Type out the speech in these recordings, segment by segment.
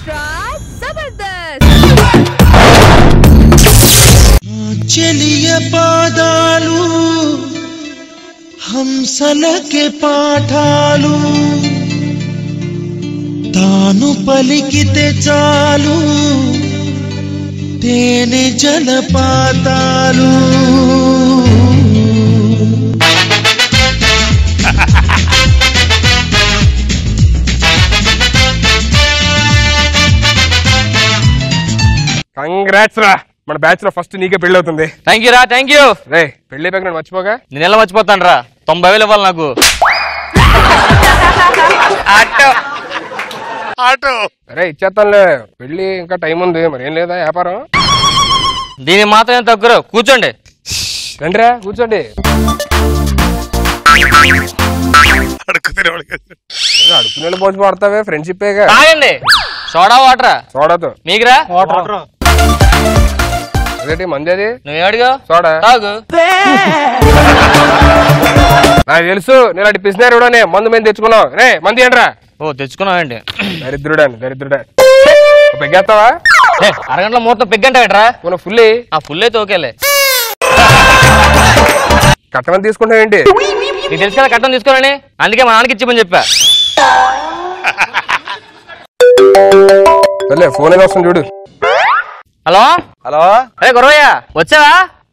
Extra जबरदस्त चलिए पादालू हंसलके पाठालू तानु पलिकिते चालू तेने जलपातालू కంగ్రాట్స్ రా మన బ్యాచ్ లో ఫస్ట్ నీకే పెళ్లి అవుతుంది. థ్యాంక్ యూ రా థ్యాంక్ యూ. రే పెళ్లి అయిపోయాక నేను మర్చిపోగా. నేను ఎలా మర్చిపోతాను రా 90,000 ఇవ్వాలి నాకు. ఆటో అరే ఇచ్చేస్తానులే పెళ్లి ఇంకా టైం ఉంది మరి ఏం లేదా వ్యాపారం. దీనికి మాత్రం ఏం తక్కువ కూర్చోండి. రండిరా కూర్చోండి. అడుగునే పోసి పడతావే ఫ్రెండ్షిప్ తాగండి సోడా వాటరా. సోడాతో మీకురా అదేంటి మంది అది నువ్వేడిగా సోడా తాగు. నాకు తెలుసు నేను అటు పిసినారు కూడా మందు మీద తెచ్చుకున్నావు. రే మంది ఏంట్రా. ఓ తెచ్చుకున్నావండి. దరిద్రుడా పెగ్గేస్తావా. అరగంటలో మూత పెగ్గంటావేట్రా. ఫుల్ ఫుల్ అయితే ఓకేలే. కట్టమని తీసుకుంటావేంటి. నీకు తెలుసు కదా కట్టం తీసుకోవాలని అందుకే మా నాన్నకి ఇచ్చిమని చెప్పా. ఫోన్ ఏదో వస్తుంది చూడు. హలో హలో అరే గురవయ్య వచ్చావా.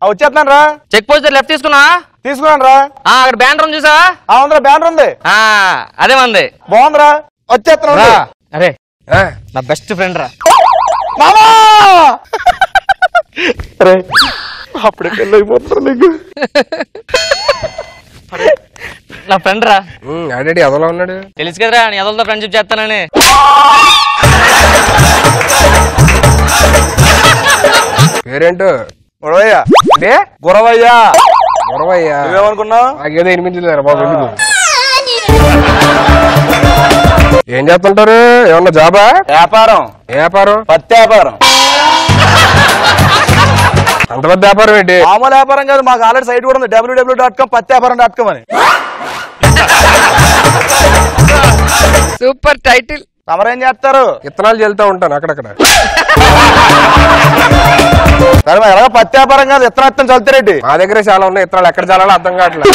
వచ్చేస్తున్నాను రా. చెక్ పోస్ట్ లెఫ్ట్ తీసుకున్నా. తీసుకున్నాను రా. అక్కడ బ్యానర్ ఉంది చూసావా. అవునరా బ్యానర్ ఉంది. అదే మంది బాగుందిరా. వచ్చేస్తున్నా. అరే నా బెస్ట్ ఫ్రెండ్ రా. అప్పుడే పెళ్ళి అయిపోతున్నారు నీకు. నా ఫ్రెండ్ రా. ఆల్రెడీ అదలా ఉన్నాడు. తెలుసు కదరా నీ అదలతో ఫ్రెండ్షిప్ చేస్తానని. పేరేంటో గురవయ్య. గురవయ్య గురవయ్య నువ్వేమనుకున్నావు. నాకేదో వినిపించలేరా బాబు. ఎందుకు ఏం చేస్తుంటారు. ఏమన్నా జాబా. వ్యాపారం. వ్యాపారం పత్తి వ్యాపారం. అంత పెద్ద వ్యాపారం ఏంటి. మామూలు వ్యాపారం కాదు. మాకు ఆల్రెడీ సైట్ కూడా ఉంది www.com పత్తివ్యాపారం.com అని. Super title. తమరేం చేస్తారు. విత్తనాలు చల్లుతా ఉంటాను అక్కడక్కడ. ఎలాగో పత్తి వ్యాపారం కాదు విత్తనం చల్లుతారేంటి. మా దగ్గర చాలా ఉన్నాయి విత్తనాలు. ఎక్కడ చాలాలో అర్థం కావట్లేదు.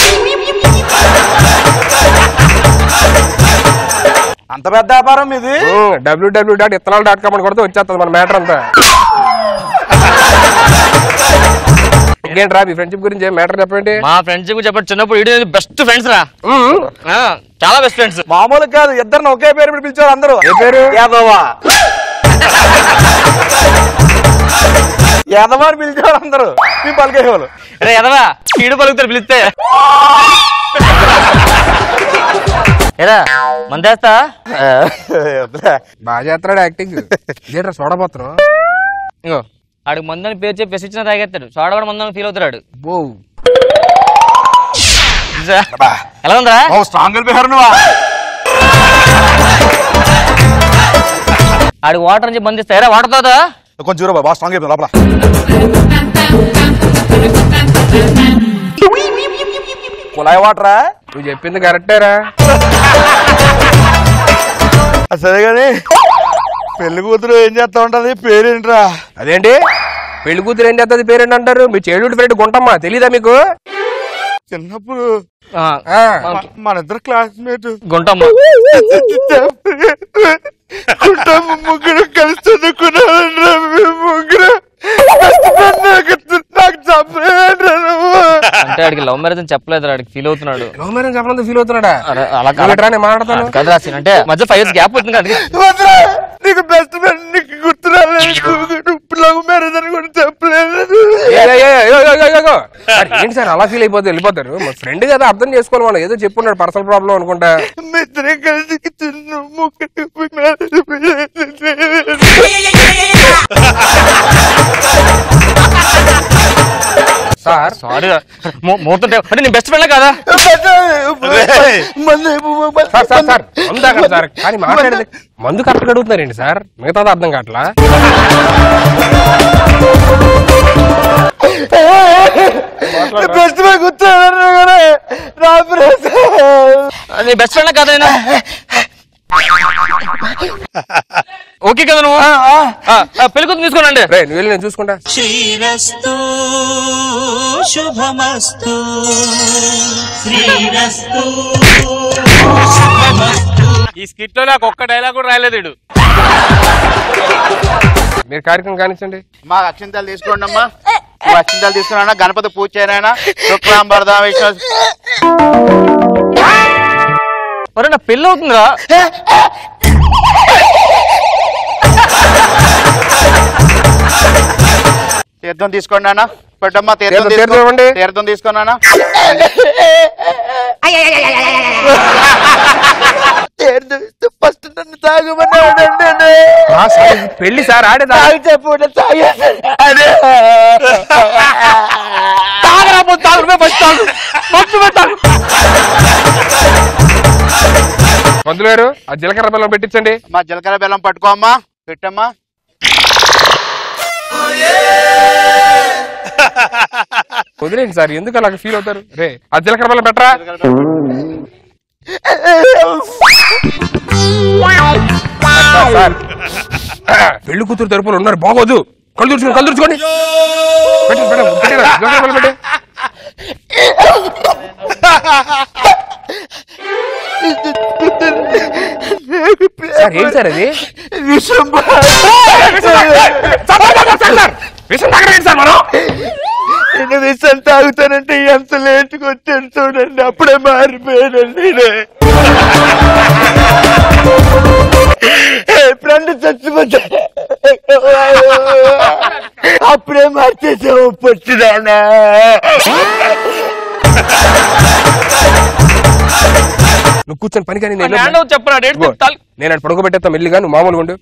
అంత పెద్ద వ్యాపారం ఇది. www.విత్తనాలు.com అని కొడితే వచ్చేస్తుంది మన మ్యాటర్ అంతా. ఇంకేంట్రా మీ ఫ్రెండ్షిప్ గురించి మ్యాటర్ చెప్పండి. మా ఫ్రెండ్షిప్ చెప్పండి. చిన్నప్పుడు వీడియో బెస్ట్ ఫ్రెండ్స్ రా. చాలా బెస్ట్ ఫ్రెండ్స్. మామూలు కాదు ఇద్దరిని ఒకే పేరు పిలిచారు అందరూ. ఏ పేరు. యాదవా. యాదవా అని పిలిచారు అందరూ. మీ పలికేవాళ్ళు. అరే యాదవా కీడు పలుకుతారు పిలిస్తే. ఏరా మందేస్తా. బాగా చేస్తున్నాడు యాక్టింగ్. ఇదేంట్రా సోడపోతున్నాం. ఇంకో ఆడికి మందని పేరు చెప్పి ఇచ్చిన తాగేస్తాడు. సోడ కూడా మందని ఫీల్ అవుతాడు. ఎలా ఉందా. స్ట్రాంగ్ వెళ్ళిపోయారు నువ్వు. ఆడికి వాటర్ నుంచి బంధిస్తారా. వాటర్ తాగుతా కొంచెం చూడ బాగా స్ట్రాంగ్ అయిపోయింది లోపల. కుళాయి వాటరా. నువ్వు చెప్పింది కరెక్టేరా. సరే గాని పెళ్లి కూతురు ఏం చేస్తా ఉంటది. పేరేంట్రా. అదేంటి పెళ్లి కూతురు ఏం చేస్తుంది పేరేంటి అంటారు. మీ చైల్డ్హుడ్ ఫ్రెండ్ గుంటమ్మా తెలీదా మీకు. చిన్నప్పుడు మన ఇద్దరు క్లాస్మేట్ గుంటమ్మ. ముగ్గురు కలిసి చదువుకున్నారా. ముగ్గురు అంటే ఆడికి లవ్ మ్యారేజ్ అని చెప్పలేదు. ఆడికి ఫీల్ అవుతున్నాడు. లవ్ మ్యారేజ్ చెప్పలేదు ఫీల్ అవుతున్నాడా. అలా మాట్లాడతాను కదా రాసి. అంటే మధ్య 5 years గ్యాప్ అవుతుంది కదా. నీకు బెస్ట్ ఫ్రెండ్ నీకు గుర్తు రాలేదు. లవ్ మ్యారేజ్ అని కూడా చెప్పలేదు. ఏంటి సార్ అలా ఫీల్ అయిపోతే వెళ్ళిపోతారు. మా ఫ్రెండ్ కదా అర్థం చేసుకోవాలి. మనం ఏదో చెప్పున్నాడు పర్సనల్ ప్రాబ్లం అనుకుంటా. మిత్రం కలిసి సార్ సారీ మూతుంటే అంటే నీ బెస్ట్ ఫ్రెండ్ కదా. సార్ మందు సార్ కానీ మాట్లాడేది మందు కరెక్ట్ అడుగుతున్నారండి సార్. మిగతాది అర్థం కావట్లా. బెస్ట్ ఫ్రెండ్ కూర్చోన్నారు. నీ బెస్ట్ ఫ్రెండ్ కదా. ఓకే కదా నువ్వు పెళ్లి కూతురు తీసుకోనండి. రే నువ్వు వెళ్ళి నేను చూసుకుంటా. శ్రీరస్తు శుభమస్తు శ్రీరస్తు శుభమస్తు. ఈ స్కిట్ లో నాకు ఒక్క డైలాగ్ కూడా రాయలేదు వీడు. మీరు కార్యక్రమం కానిచ్చండి. మా అక్షింతలు తీసుకోండి అమ్మా. నువ్వు అక్షింతలు తీసుకున్నా గణపతి పూజ చేయనా శుక్లాం వరదా విష్ణు. ఒరే నా పెళ్ళి అవుతుందిరా. తీర్థం తీసుకోండి అన్న. పెట్టమ్మా తీర్థం తీర్థం తీర్థం తీసుకున్నానా. తీర్థం ఇస్తే ఫస్ట్ నన్ను తాగమన్నాడండి. పెళ్లి సార్ ఆడేదా? చెప్పండి తాగే పంతులు గారు ఆ జీలకర్ర బెల్లం పెట్టించండి. మా జీలకర్ర బెల్లం పట్టుకో అమ్మా. పెట్టమ్మా. వదిలేండి సార్, ఎందుకు అలాగ ఫీల్ అవుతారు? రే ఆ జీలకర్ర బెల్లం పెట్టరా. సార్ పెళ్లి కూతురు తరపున ఉన్నారు, బాగోదు. కళ్ళు తుడుచుకోండి. జీలకర్ర బెల్లం పెట్టే. సార్ ఏంటి సార్ అది? విషం సార్ మనం నేను విషం తాగుతానంటే ఎంత లేటుగా వచ్చాను చూడండి. అప్పుడే మారిపోయానండి. ఫ్రెండ్ చచ్చిపోతా అప్పుడే మార్చేసావు పొచ్చిదానా. నువ్వు కూర్చొని పని కానీ చెప్పరా నేను పడుకోబెట్టేస్తా మెల్లిగా. నువ్వు మామూలుగా ఉండు.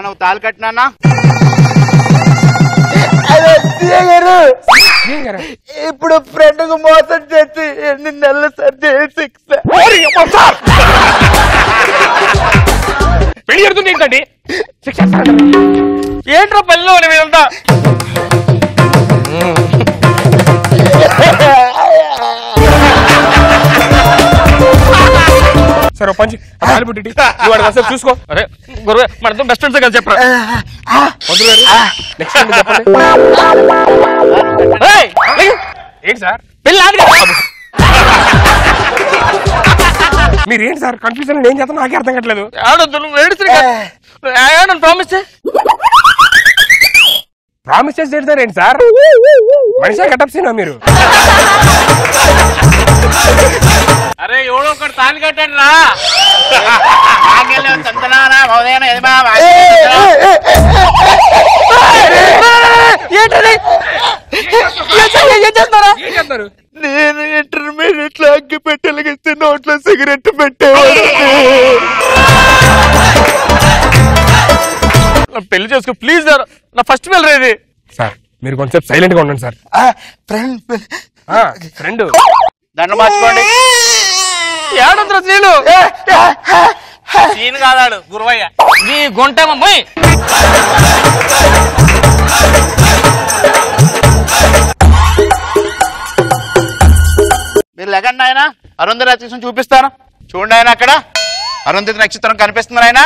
నువ్వు తాళి కట్టినా. ఇప్పుడు ఫ్రెండ్ కు మోసం చేసి 8 నెలలు సర్జరీ శిక్ష. పెళ్లి జరుగుతుంది ఏంటండి? ఏంట్రా పెళ్ళి మీరంతా? సరే పంచి చూసుకో. అరే గురువే మన బెస్ట్ ఫ్రెండ్స్ కదా చెప్పరా. నెక్స్ట్ చెప్పండి. ఏంటి సార్ పెళ్ళి మీరేంటి సార్ కన్ఫ్యూజన్? ఏం చేస్తా నాకే అర్థం కావట్లేదు. ప్రామిస్ చేసి తిడతారు ఏంటి సార్? మనిషి కట్టప్సినా మీరు? అరే ఎవడో ఒకటి తాళి కట్టండి రా. నేను ఇంటర్మీడియట్ లో అగ్గి పెట్టెలిగిస్తే నోట్లో సిగరెట్ పెట్టేవాడు. పెళ్లి చేసుకో ప్లీజ్ సార్. నా ఫస్ట్ పెళ్ళి ఇది. సార్ మీరు కొంచెం సైలెంట్ గా ఉండండి సార్. ఫ్రెండ్ దండం మార్చుకోండి. ఏడంతా సీను సీన్ కాదాడు గురువయ్య నీ గుంటమమ్మాయి. మీరు లెగండి ఆయన. అరుంధతి నక్షత్రం చూపిస్తాను చూడండి. ఆయన అక్కడ అరుంధతి నక్షత్రం కనిపిస్తుంది ఆయన.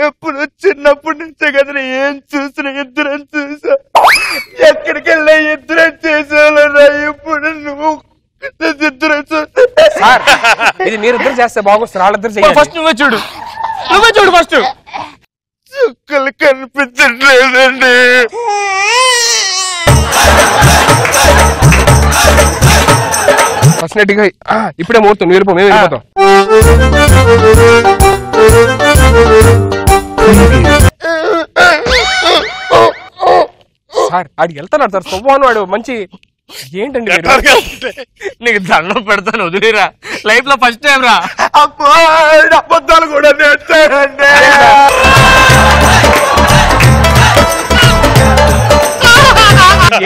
ఎప్పుడు చిన్నప్పటి నుంచే కదా ఏం చూసిన ఇద్దరం చూసా. ఎక్కడికి వెళ్ళా ఇద్దరం చేసేవాళ్ళ. ఇప్పుడు నువ్వు ఇద్దరం చూసా. సార్ ఇది మీరిద్దరు చేస్తే బాగొస్తారు. వాళ్ళిద్దరు చేయాలి. ఫస్ట్ నువ్వే చూడు ఫస్ట్. చుక్కలు కనిపించట్లేదండి. ఫస్ట్ నెట్గా ఇప్పుడే ముహూర్తం. మీరు మేము వెళ్ళిపోతాం. సార్ ఆడికి వెళ్తున్నాడు సార్. సొవ్వాను వాడు మంచి. ఏంటండి నీకు దండం పెడతాను వదిలేరా. లైఫ్ లో ఫస్ట్ టైం రా. అబద్ధాలు కూడా నేర్చాడండి.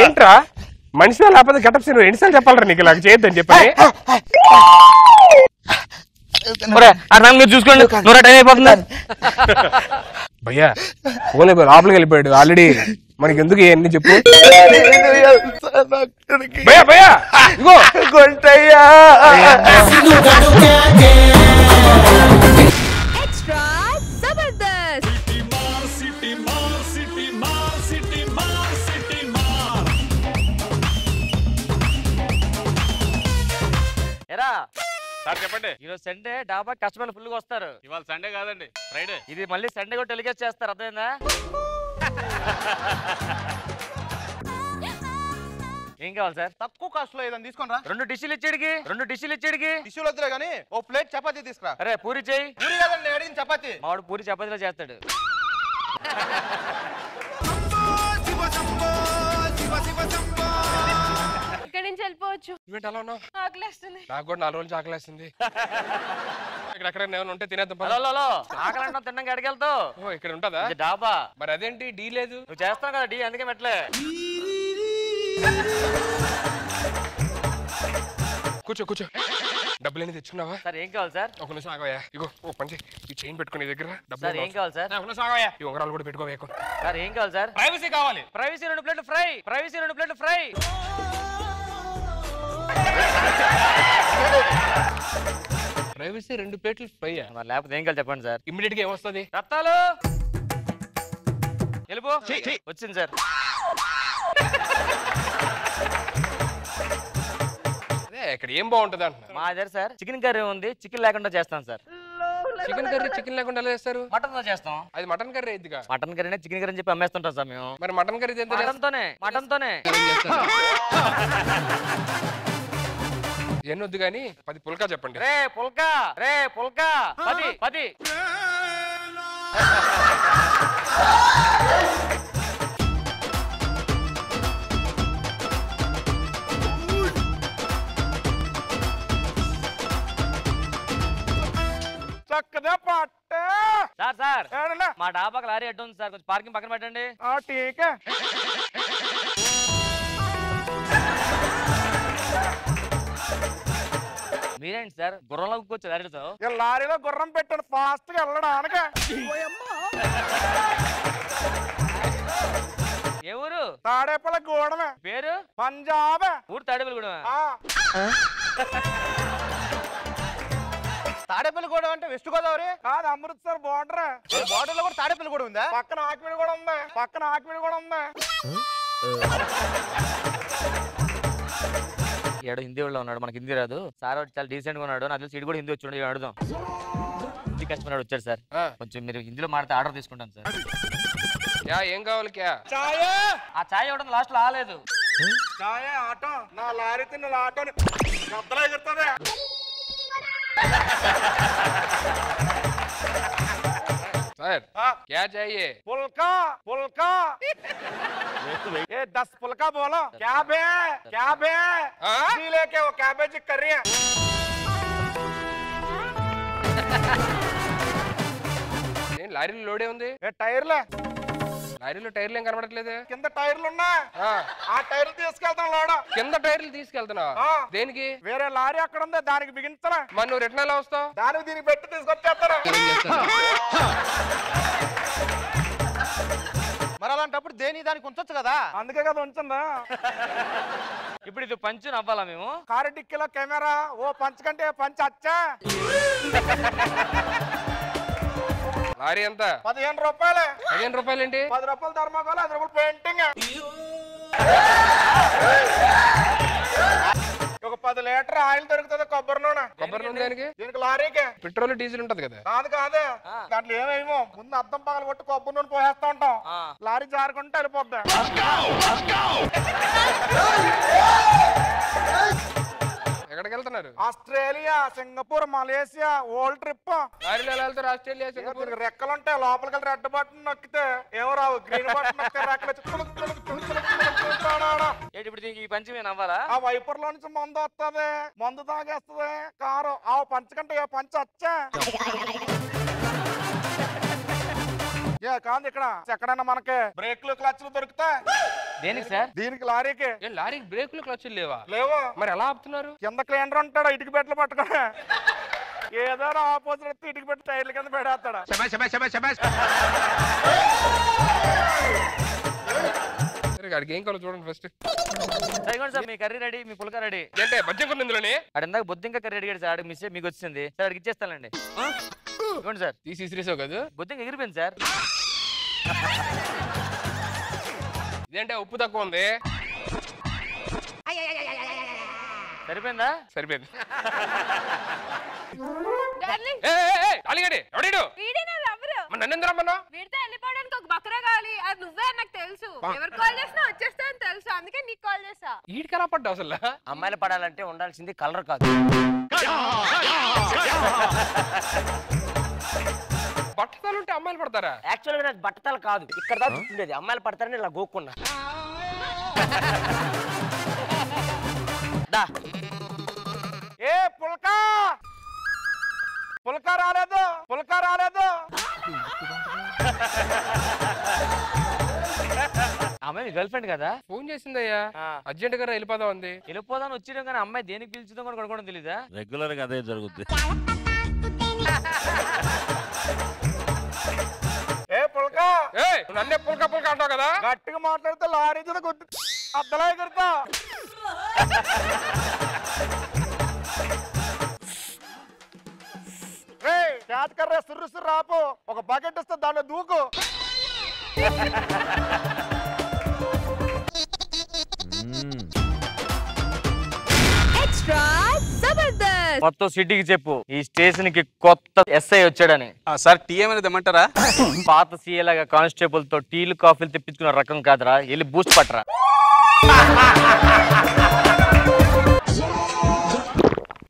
ఏంట్రా మనిషి లేకపోతే గెటప్స్ నువ్వు ఎన్నిసార్లు చెప్పాలరా నీకు ఇలాగ చేయొద్దని చెప్పని. మీరు చూసుకోండి నువ్వు టైం అయిపోతుంది. భయ్యా ఫోన్ లోపలికి వెళ్ళిపోయాడు ఆల్రెడీ. మనకి ఎందుకు ఇవన్నీ చెప్పు. భయ్యా భయ్యా ఇగో కొంటయ్యా అయ్యా సార్ చెప్పండి. ఈరోజు సండే డాబా కస్టమర్లు ఫుల్ గా వస్తారు. ఇవాళ సండే కాదండి, ఫ్రైడే. ఇది మళ్ళీ సండే కూడా టెలికాస్ట్ చేస్తారు, అర్థమైందా? ఏం కావాలి సార్? తక్కువ కాస్ట్ లో ఏదైనా తీసుకుని రా. 2 డిష్లు ఇచ్చేడికి 2 డిష్లు ఇచ్చేడికి. టిష్యూలు వద్దులే కానీ ఓ ప్లేట్ చపాతీ తీసుకురా. అరే పూరి చేయి. పూరి కదండి అడిగిన చపాతీ. మావాడు పూరి చపాతీలో చేస్తాడు. ఇక్కడి నుంచి వెళ్ళిపోవచ్చు. నువ్వేంటి అలా ఉన్నావు? ఆకలేస్తుంది. నాకు కూడా 4 రోజులు ఆకలేస్తుంది. ఇక్కడ ఎక్కడ ఏమైనా ఉంటే తినేద్దాం పద. హలో ఆకలి అంటున్నావు, తిన్నాక ఎడకెళ్తావు? ఓ ఇక్కడ ఉంటదా ఇది డాబా. మరి అదేంటి డీ లేదు? నువ్వు చేస్తావు కదా డీ, అందుకే మెట్లే. కూర్చో డబ్బులు ఏమి తెచ్చుకున్నావా? సార్ ఏం కావాలి సార్? ఒక నిమిషం ఆగవయ్యా. ఇగో ఓ పంచి ఈ చైన్ పెట్టుకుని నీ దగ్గర సార్ ఏం కావాలి సార్? ఒక నిమిషం ఆగవయ్యా. ఈ ఉంగరాలు కూడా పెట్టుకోవేకు. సార్ ఏం కావాలి సార్? ప్రైవసీ కావాలి. ప్రైవసీ 2 ప్లేట్లు ఫ్రై. ప్రైవసీ 2 ప్లేట్లు ఫ్రై. ప్రైవసీ 2 ప్లేట్లు ఫ్రై. మరి లేకపోతే ఏం కావాలి చెప్పండి సార్? ఇమ్మీడియట్ గా ఏమొస్తుంది? రత్తాలు వెళ్ళిపో. వచ్చింది సార్. అదే ఇక్కడ ఏం బాగుంటది అంటున్నా. మా దగ్గర సార్ చికెన్ కర్రీ ఉంది, చికెన్ లేకుండా చేస్తాం సార్. చికెన్ కర్రీ చికెన్ లేకుండా ఎలా చేస్తారు? మటన్ తో చేస్తాం. అది మటన్ కర్రీ అయిద్దిగా. మటన్ కర్రీ చికెన్ కర్రీ అని చెప్పి అమ్మేస్తుంటాం సార్ మేము. మరి మటన్ కర్రీ ఎంత? మటన్ తోనే ఎన్నొద్దు కానీ 10 పుల్కా చెప్పండి. రే పుల్కా 10. చక్కదా పట్ట. సార్ ఏడన్నా? మా డాబాకి లారీ అడ్డు ఉంది సార్, కొంచెం పార్కింగ్ పక్కన పెట్టండి. టీకే. మీరేంటి సార్ గుర్రంలో కూర్చో లారీతో? లారీలో గుర్రం పెట్టాను ఫాస్ట్ గా వెళ్ళడానికి. ఏ ఊరు? తాడేపల్లి గూడమే. పేరు? పంజాబ్. ఊరు తాడేపల్లి కూడా. తాడేపల్లి గూడెం అంటే వెస్ట్ గోదావరి కాదు, అమృత్సర్ బోర్డర్. బోర్డర్ లో కూడా తాడేపల్లి గూడెం ఉందా? పక్కన ఆకివీడు కూడా ఉంది. ఏడో హిందీ వాళ్ళు ఉన్నాడు, మనకి హిందీ రాదు. సార్ చాలా డీసెంట్ గా ఉన్నాడు, నాకు తెలిసి కూడా హిందీ వచ్చి అడుగుదాం. హిందీ కస్టమర్ వచ్చాడు సార్, కొంచెం మీరు హిందీలో మాట్లాడితే ఆర్డర్ తీసుకుంటాను సార్. ఏం కావాలి? ఆ చాయ్ ఇవ్వడం లాస్ట్ లో ఆలేదు. చాయ్ ఆటో నా లారీ తిన్న ఆటో గద్దలా ఎగురుతుంది. सर क्या चाहिए? पुल्का 10 पुल्का बोलो। क्या बे जी लेके वो कैबेज कर रही है। లారీలో లోడే ఉంది. టైర్లే లారీలో టైర్లు ఏం కనబడట్లేదు. కింద టైర్లు ఉన్నా ఆ టైర్లు తీసుకెళ్తాం లోడ. కింద టైర్లు తీసుకెళ్తున్నా దేనికి? వేరే లారీ అక్కడ ఉంది, దానికి బిగించరా. మరి నువ్వు రిటర్న్ ఎలా వస్తావు? దానికి దీనికి పెట్టి తీసుకొచ్చేస్తారా. మరి అలాంటప్పుడు దేని దానికి ఉంచొచ్చు కదా, అందుకే కదా ఉంచందా. ఇప్పుడు ఇది పంచు నవ్వాలా మేము? కారు డిక్కీలో కెమెరా ఓ పంచ్ కంటే పంచ్ అచ్చా. లారీ ఎంత? 15 రూపాయలే. 15 రూపాయలు ఏంటి? 10 రూపాయలు ధర్మకోల్, 5 రూపాయలు పెయింటింగ్. ఒక 10 లీటర్ ఆయిల్ దొరుకుతుంది. కొబ్బరి నూనె దానికి? దీనికి లారీకి పెట్రోల్ డీజిల్ ఉంటది కదా. కాదు దాంట్లో ఏమేమో ముందు అద్దం పగలు కొట్టి కొబ్బరి నూనె పోసేస్తా ఉంటాం. లారీ జారుకుంటే వెళ్ళిపోద్ది. ఎక్కడికి వెళ్తున్నారు? Australia, Singapore, Malaysia old trip. లారీలో ఎలా వెళ్తారు? Australia, Singapore. రెక్కలుంటాయి, లోపలికి రెడ్ బటన్ నొక్కితే ఏమో రావు, గ్రీన్ బటన్ నొక్కితే రెక్కలు. ఇప్పుడు ఈ పంచి మేము నవ్వాలా? ఆ వైపర్ లో నుంచి మందు వస్తుంది, మందు తాగేస్తుంది కారు. ఆ పంచ కంటే ఏ పంచ వచ్చా కాదు. ఇక్కడ ఎక్కడైనా మనకి బ్రేక్లు క్లచ్లు దొరుకుతాయి. దేనికి సార్? దీనికి లారీకి. లారీకి బ్రేకులు క్లచ్లు లేవా? లేవు. మరి ఎలా ఆపుతున్నారు? కింద క్లీనర్ ఉంటాడు, ఇటుక పెట్టలు పట్టుకుని ఏదో ఆపోజిట్ వస్తే ఇటుక పెట్టి టైర్ల కింద పెడేస్తాడు. అడిగి ఏం కావాలి చూడండి ఫస్ట్. సార్ మీ కర్రీ రెడీ, మీ పుల్కా రెడీ. అంటే బజ్జం కొన్ని ఇందులోనే. అక్కడ ఇందాక బొద్దింక కర్రీ అడిగాడు సార్, మిస్ మీకు వచ్చింది సార్, అడిగి ఇచ్చేస్తానండి. ఇవ్వండి సార్. తీసి ఇసిరేసావు కదా. బొద్దింక ఎగిరిపోయింది సార్. ఇదేంటే ఉప్పు తక్కువ ఉంది. సరిపోయిందా? సరిపోయింది. డార్లింగ్ అలిగాడి ఎవడు వీడేనా లవర్? నన్ను రమ్మన్నా? వీడితో వెళ్ళిపోవడానికి ఒక బక్రా కావాలి, అది నువ్వే నాకు తెలుసు. ఎవరు కాల్ చేసినా వచ్చేస్తా అని తెలుసు, అందుకే నీకు కాల్ చేసా. వీడికి ఎలా పడ్డావు అసలు? అమ్మాయిలు పడాలంటే ఉండాల్సింది కలర్ కాదు, బట్టతలు ఉంటే అమ్మాయిలు పడతారా? యాక్చువల్గా నాకు బట్టతలు కాదు, ఇక్కడ దాకా ఉండేది. అమ్మాయిలు పడతారని ఇలా గోక్కున్నా. ఏ పుల్కా పుల్కా రాలేదు, పుల్కా రాలేదు. అమ్మాయి గర్ల్ ఫ్రెండ్ కదా? ఫోన్ చేసిందయ్యా, అర్జెంట్ గా వెళ్ళిపోదాం ఉంది. వెళ్ళిపోదాం వచ్చేయడం, కానీ అమ్మాయి దేనికి పిలిచిదో కూడా కొనుక్కోవడం తెలీదా? రెగ్యులర్ గా అదే జరుగుద్ది. ఏ పుల్కా, నన్నే పుల్కా పుల్కా అంటావు కదా? గట్టిగా మాట్లాడితే లారీ అద్దలా ఎగురుతా. చేతకర్రే సుర్రు సుర్రు రాపు, ఒక బకెట్ ఇస్తే దాంట్లో దూకు. ఎక్స్ట్రా జబర్దస్త్. మొత్తం సిటీకి చెప్పు ఈ స్టేషన్ కి కొత్త ఎస్ఐ వచ్చాడని. సార్ టీ ఏమైనా తెమ్మంటారా? పాత సీఏ లాగా కానిస్టేబుల్ తో టీలు కాఫీలు తెప్పించుకున్న రకం కాదురా, వెళ్ళి బూస్ట్ పట్టరా.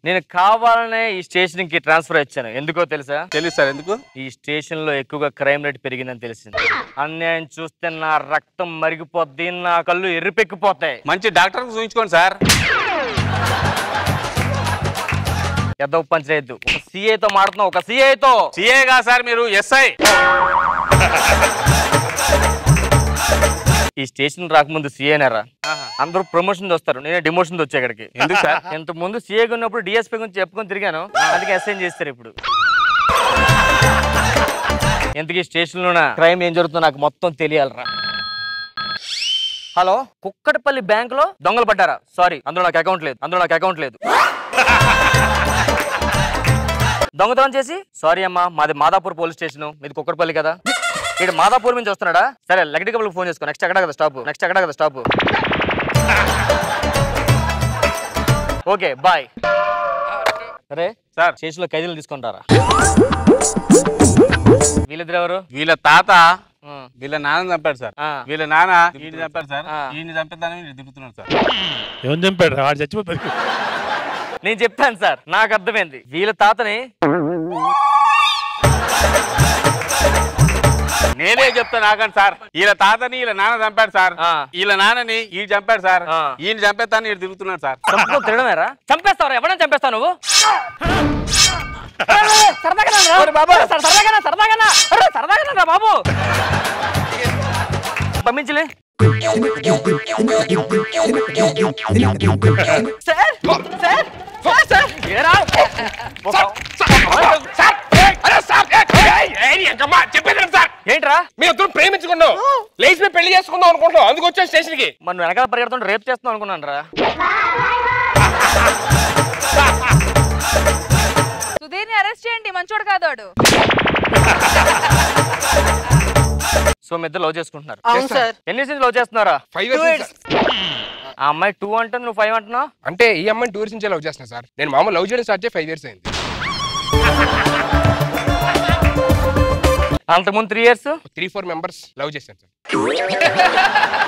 నేను కావాలనే ఈ స్టేషన్ కి ట్రాన్స్ఫర్ వచ్చాను. ఎందుకో తెలుసా? తెలుసు సార్. ఎందుకు? ఈ స్టేషన్ లో ఎక్కువగా క్రైమ్ రేట్ పెరిగిందని తెలిసింది. అన్యాయం చూస్తే నా రక్తం మరిగిపోద్ది, నా కళ్ళు ఎర్రిపెక్కిపోతాయి. మంచి డాక్టర్ చూపించుకోండి సార్. ఎద్దవ పంచలేదు. ఒక సీఏతో మాడుతున్నావు, ఒక సీఏతో. సీఏగా సార్ మీరు ఎస్ఐ. ఈ స్టేషన్ రాకముందు సీఏనారా, అందరూ ప్రమోషన్ వస్తారు, నేనే డిమోషన్ వచ్చా ఇక్కడికి. ఎందుకు సార్? ఇంత ముందు సీఏగా ఉన్నప్పుడు డిఎస్పీ గురించి చెప్పుకొని తిరిగాను, అందుకే అసైన్ చేస్తారు ఇప్పుడు. ఎందుకు ఈ స్టేషన్ లోన క్రైమ్ ఏం జరుగుతుందో నాకు మొత్తం తెలియాలరా. హలో, కుక్కటపల్లి బ్యాంక్ లో దొంగలు పడ్డారా? సారీ, అందులో నాకు అకౌంట్ లేదు. దొంగతనం చేసి సారీ అమ్మా, మాది మాదాపూర్ పోలీస్ స్టేషన్, మీది కుక్కటపల్లి కదా. ఇక్కడ మాదాపూర్ నుంచి వస్తున్నాడా? సరే లెక్టికబుల్ ఫోన్ చేసుకో. నెక్స్ట్ ఎక్కడ కదా స్టాప్. Okay bye. సరే సార్ స్టేషన్ లో ఖైదీలు తీసుకుంటారా? వీళ్ళిద్దరు ఎవరు? వీళ్ళ తాత వీళ్ళ నాన్న చంపాడు సార్. వీళ్ళ నాన్న వీడిని చంపాడు సార్. వీడిని చంపేద్దామని తిరుగుతున్నాడు సార్. ఏమని చంపాడు? వాడు చచ్చిపోతాడు. నేను చెప్పాను సార్, నాకు అర్థమైంది. వీళ్ళ తాతని నేనే చెప్తా నాకండి సార్. వీళ్ళ తాతని వీళ్ళ నాన్న చంపాడు సార్. వీళ్ళ నాన్నని ఈయన చంపాడు సార్. ఈయన చంపేస్తాను ఈయన తిరుగుతున్నాడు సార్. తిరగమేరా? చంపేస్తావు? ఎవరైనా చంపేస్తావు నువ్వు? సరదాగా బాబు పంపించలే. ఏంట్రా? మీ ఇద్దరు ప్రేమించుకున్నావు, లేచి పెళ్లి చేసుకుందాం అనుకుంటున్నావు, అందుకు వచ్చా స్టేషన్ కి. మనం వెనకాల పరిగెడుతుంటే రేపు చేస్తున్నాం అనుకున్నాను రా. సుధీర్ని అరెస్ట్ చేయండి, మంచోడు కాదు వాడు. సో మీ ఇద్దరు లవ్ చేసుకుంటున్నారు? అవును సార్. ఎన్ని సీన్స్ లవ్ చేస్తున్నారా? 5 years. ఆ అమ్మాయి 2 అంటే నువ్వు 5 అంటున్నావు. అంటే ఈ అమ్మాయిని 2 years నుంచి లవ్ చేస్తున్నా సార్. నేను మామూలు లవ్ చేయడం స్టార్ట్ చేసి 5 years అయింది. అంతకుముందు 3 years 3-4 members లవ్ చేశాను సార్.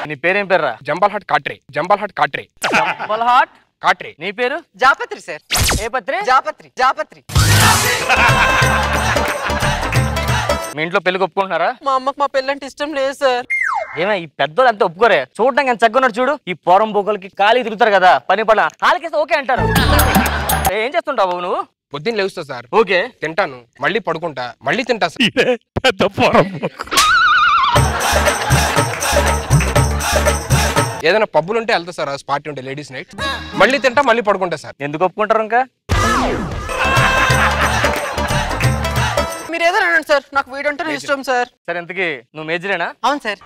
నీ పేరేం పేర్రా? జంబాల్ హట్ కాట్రే. కాట్రే. నీ పేరు? జాపత్రి సార్. ఏ పత్రి? జాపత్రి. మీ ఇంట్లో పెళ్లి ఒప్పుకుంటున్నారా? మా అమ్మకి మా పెళ్ళంటే ఇష్టం లేదు సార్. ఏమో ఈ పెద్దోళ్ళు అంతా ఒప్పుకోరే. చూడడానికి ఎంత చక్కగా చూడు. ఈ పోరం బొక్కలకి ఖాళీ తిరుగుతారు కదా, పని ఖాళీకేస్తే ఓకే అంటారు. ఏం చేస్తుంటావు నువ్వు? పొద్దున్న లేవుస్తా సార్. ఓకే. తింటాను, మళ్ళీ పడుకుంటా, మళ్ళీ తింటా సార్. పెద్ద పోరం. ఏదైనా పబ్బులు ఉంటే వెళ్తా సార్, పార్టీ ఉంటే లేడీస్ నైట్, మళ్ళీ తింటా, మళ్ళీ పడుకుంటా సార్. ఎందుకు ఒప్పుకుంటారు ఇంకా? మీరు ఏదో అనండి సార్, నాకు వీడంటే ఇష్టం సార్. సరే ఇంతకీ నువ్వు మేజరేనా? అవును సార్.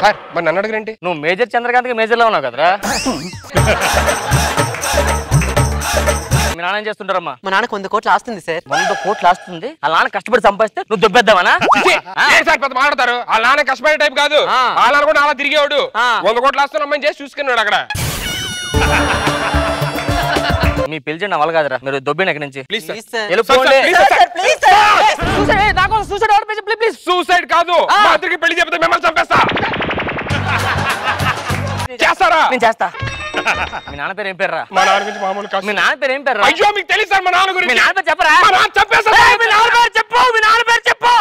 సార్ మరి నన్ను అడగరేంటి? నువ్వు మేజర్ చంద్రకాంత్ మేజర్ లో ఉన్నావు కదరా. మీ నాన్న ఏం చేస్తుంటారమ్మా? మా నాన్నకు 100 కోట్లు ఆస్తుంది సార్. 100 కోట్లు ఆస్తుంది. ఆ నాన్న కష్టపడి సంపాదిస్తే నువ్వు దొబ్బేద్దామనా? సార్ పెద్ద మాట్లాడతారు. ఆ నాన్న కష్టపడే టైప్ కాదు, ఆ నాన్న కూడా అలా తిరిగేవాడు. 100 కోట్లు ఆస్తున్న అమ్మాయిని చేసి చూసుకున్నాడు అక్కడ. మీ పెళ్లి చేయడం వల్ల కాదురా మీరు దొబ్బిన ఎక్కడి నుంచి ప్లీజ్ సార్ వెళ్ళిపోండి సూసైడ్ కాదు మా ఇద్దరికి పెళ్లి చెప్తే మిమ్మల్ని చంపేస్తా చేస్తారా నేను చేస్తా మీ నాన్న పేరు ఏం పేర్రా మా నాన్న గురించి మామూలు కాదు మీ నాన్న పేరు ఏం పేర్రా అయ్యో మీకు తెలుసు సార్ మా నాన్న మీ గురించి నాన్న పేరు చెప్పరా మా నాన్న చంపేస్తా మీ నాన్న పేరు చెప్పు మీ నాన్న పేరు చెప్పు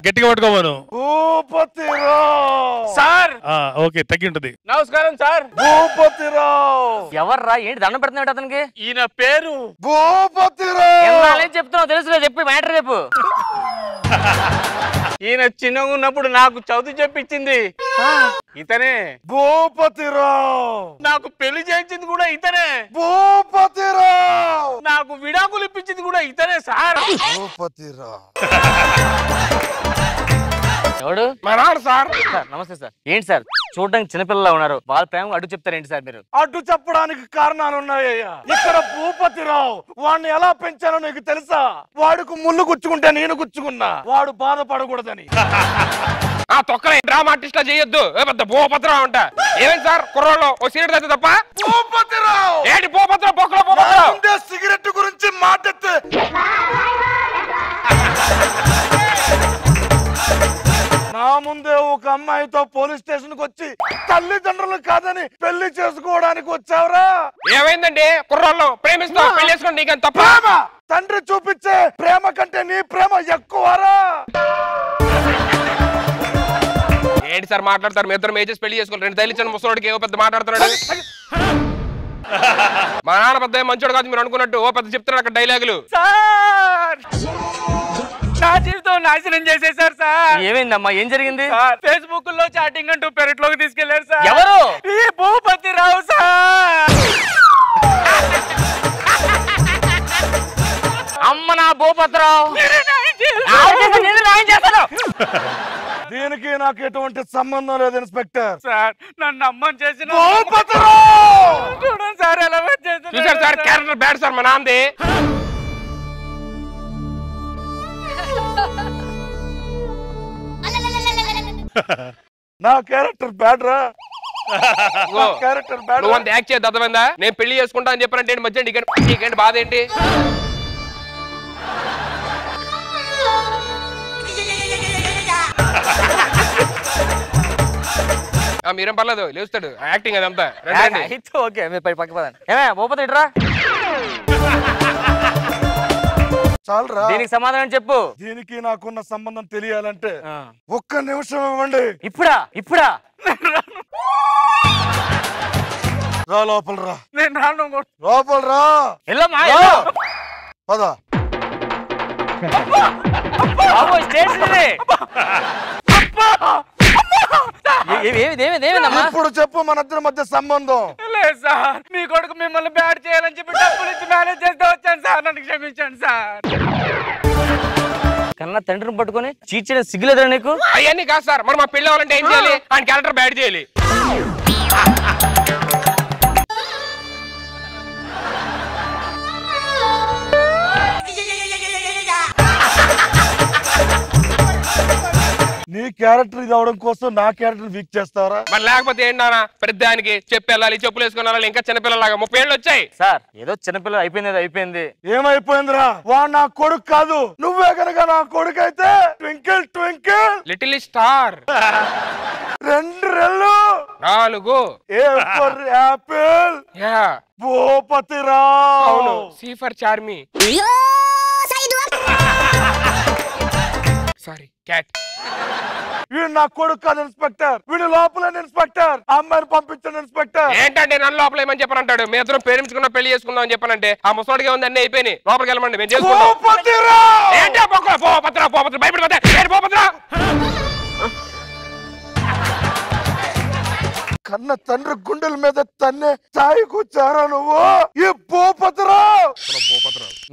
గట్టిగా పట్టుకోమను సార్ ఓకే తగ్గి ఉంటది. నమస్కారం సార్. ఎవర్రా ఏంటి దండం పెడుతున్నాడు అతనికి? ఈయన పేరు ఎన్నాళ్ళని చెప్తున్నావు తెలుసులే చెప్పి మ్యాటర్ చెప్పు. ఈయన చిన్నగా ఉన్నప్పుడు నాకు చదువు చెప్పించింది ఇతనే. భూపతిరావు నాకు పెళ్లి చేయించింది కూడా ఇతనే. భూపతిరావు నాకు విడాకులు ఇప్పించింది కూడా ఇతనే సార్. భూపతిరావు ఎవడు? మా నాన్న సార్. సార్ నమస్తే సార్. ఏంటి సార్ చూడడానికి చిన్నపిల్లలా ఉన్నారు, వాళ్ళ ప్రేమ అడ్డు చెప్తారేంటి సార్ మీరు? అడ్డు చెప్పడానికి కారణాలు ఉన్నాయ్యా. ఇక్కడ భూపతిరావు వాడిని ఎలా పెంచానో నీకు తెలుసా? వాడికి ముళ్ళు గుచ్చుకుంటే నేను గుచ్చుకున్నా, వాడు బాధపడకూడదని. ఆ తొక్కల డ్రామా ఆర్టిస్ట్ లా చేయొద్దు. పెద్ద భూపతిరావు అంట. ఏమేం సార్ కుర్రోళ్ళు ఓ సిగరెట్ తాగితే తప్ప? భూపతిరావు ఏంటి భూపతిరావు బొక్కల భూపతిరావు? సిగరెట్ గురించి మాట్లాడితే నా ముందే ఒక అమ్మాయితో పోలీస్ స్టేషన్ కి వచ్చి తల్లిదండ్రులు కాదని పెళ్లి చేసుకోవడానికి వచ్చావురా? ఏమైందండి? కుర్రోళ్ళు ప్రేమిస్తావు పెళ్లి చేసుకోండి నీకని తప్ప? తండ్రి చూపించే ప్రేమ కంటే నీ ప్రేమ ఎక్కువరా? ఏంటి సార్ మాట్లాడతారు? మీ ఇద్దరు మేజెస్ పెళ్లి చేసుకోవాలి. రెండు తల్లిచ్చిన ముసలోడికి ఏవో పెద్ద మాట్లాడుతున్నాడు. మా నాన్న పెద్ద మంచోడు కాదు మీరు అనుకున్నట్టు. ఓ పెద్ద చెప్తున్నాడు అక్కడ డైలాగులు. సార్ నా జీవితం నాశనం చేసేసారు సార్. ఏమైందమ్మా? ఏం జరిగింది? ఫేస్బుక్ లో చాటింగ్ అంటూ పెరట్లోకి తీసుకెళ్లారు సార్. ఎవరు? ఈ భూపతిరావు సార్. అమ్మ నా భూపతిరావు. దీనికి నాకు ఎటువంటి సంబంధం లేదు ఇన్స్పెక్టర్. సార్ నన్ను అమ్మని చేసిన భూపతిరావు సార్ ఎలా చూసారు సార్ క్యారెక్టర్ బ్యాడ్ సార్ మా నాన్నది. నా క్యారెక్టర్ బ్యాడ్ రా. Character bad. నువ్వు అంత యాక్ట్ చేయద్దు అర్థమైందా? నేను పెళ్లి చేసుకుంటా అని చెప్పానంటే మధ్య నీకేంటి బాధ ఏంటి? మీరేం పర్లేదు లేస్తాడు యాక్టింగ్ అదంతా. ఓకే మీరు పక్క పదండి. ఏమే భూపతి ఇట్రా. చాలరా. దీనికి సమాధానం చెప్పు. దీనికి నాకున్న సంబంధం తెలియాలంటే ఒక్క నిమిషం ఇవ్వండి. ఇప్పుడా? ఇప్పుడా? రా లోపల రా. నేను రాను. లోపల రా. వెళ్ళమ్మా పద. ఇప్పుడు చెప్పు మన ఇద్దరి మధ్య సంబంధం. లేదు సార్ మీ కొడుకు మిమ్మల్ని బ్యాడ్ చేయాలని చెప్పి డబ్బులు ఇచ్చి మేనేజ్ చేస్తే వచ్చాను సార్. నన్ను క్షమించండి సార్. కన్నా తండ్రిని పట్టుకొని చీట్ చేయడం సిగ్గులేదురా నీకు? అవన్నీ కాదు సార్. మరి మా పెళ్లి అవ్వాలంటే ఏం చేయాలి? ఆయన క్యారెక్టర్ బ్యాడ్ చేయాలి. నీ క్యారెక్టర్ ఇది అవడం కోసం నా క్యారెక్టర్ వీక్ చేస్తారా? మరి లేకపోతే ఏంటి నాన్న? ప్రతిదానికి చెప్పి వెళ్ళాలి, చెప్పులు వేసుకుని వెళ్ళాలి. ఇంకా చిన్నపిల్లలాగా 30 ఏళ్ళు వచ్చాయి సార్. ఏదో చిన్నపిల్ల అయిపోయింది. అయిపోయింది. ఏమైపోయిందిరా? వాడు నా కొడుకు కాదు. నువ్వే కనుక నా కొడుకు అయితే ట్వింకిల్ ట్వింకిల్ లిటిల్ స్టార్ 2 రెళ్ళు 4 ఏ ఫర్ యాపిల్ భూపతిరావు. అవును C for Charmi. Sorry cat. వీడు నా కొడుకు కాదు ఇన్స్పెక్టర్. వీడు లోపల ఇన్స్పెక్టర్. అమ్మాయిని పంపించండి ఇన్స్పెక్టర్. ఏంటంటే నన్ను లోపల ఏమని చెప్పనంటాడు? మీ ఇద్దరం ప్రేమించుకున్నా పెళ్లి చేసుకుందాం అని చెప్పానంటే ఆ ముసలాడిగా ఉంది అన్ని అయిపోయినాయి. లోపలికి వెళ్ళమండి మేము చేసుకుంటాం. కన్న తండ్రి గుండెల మీద తన్నే తాయి కూర్చారా నువ్వు? ఈ భూపతిరావు.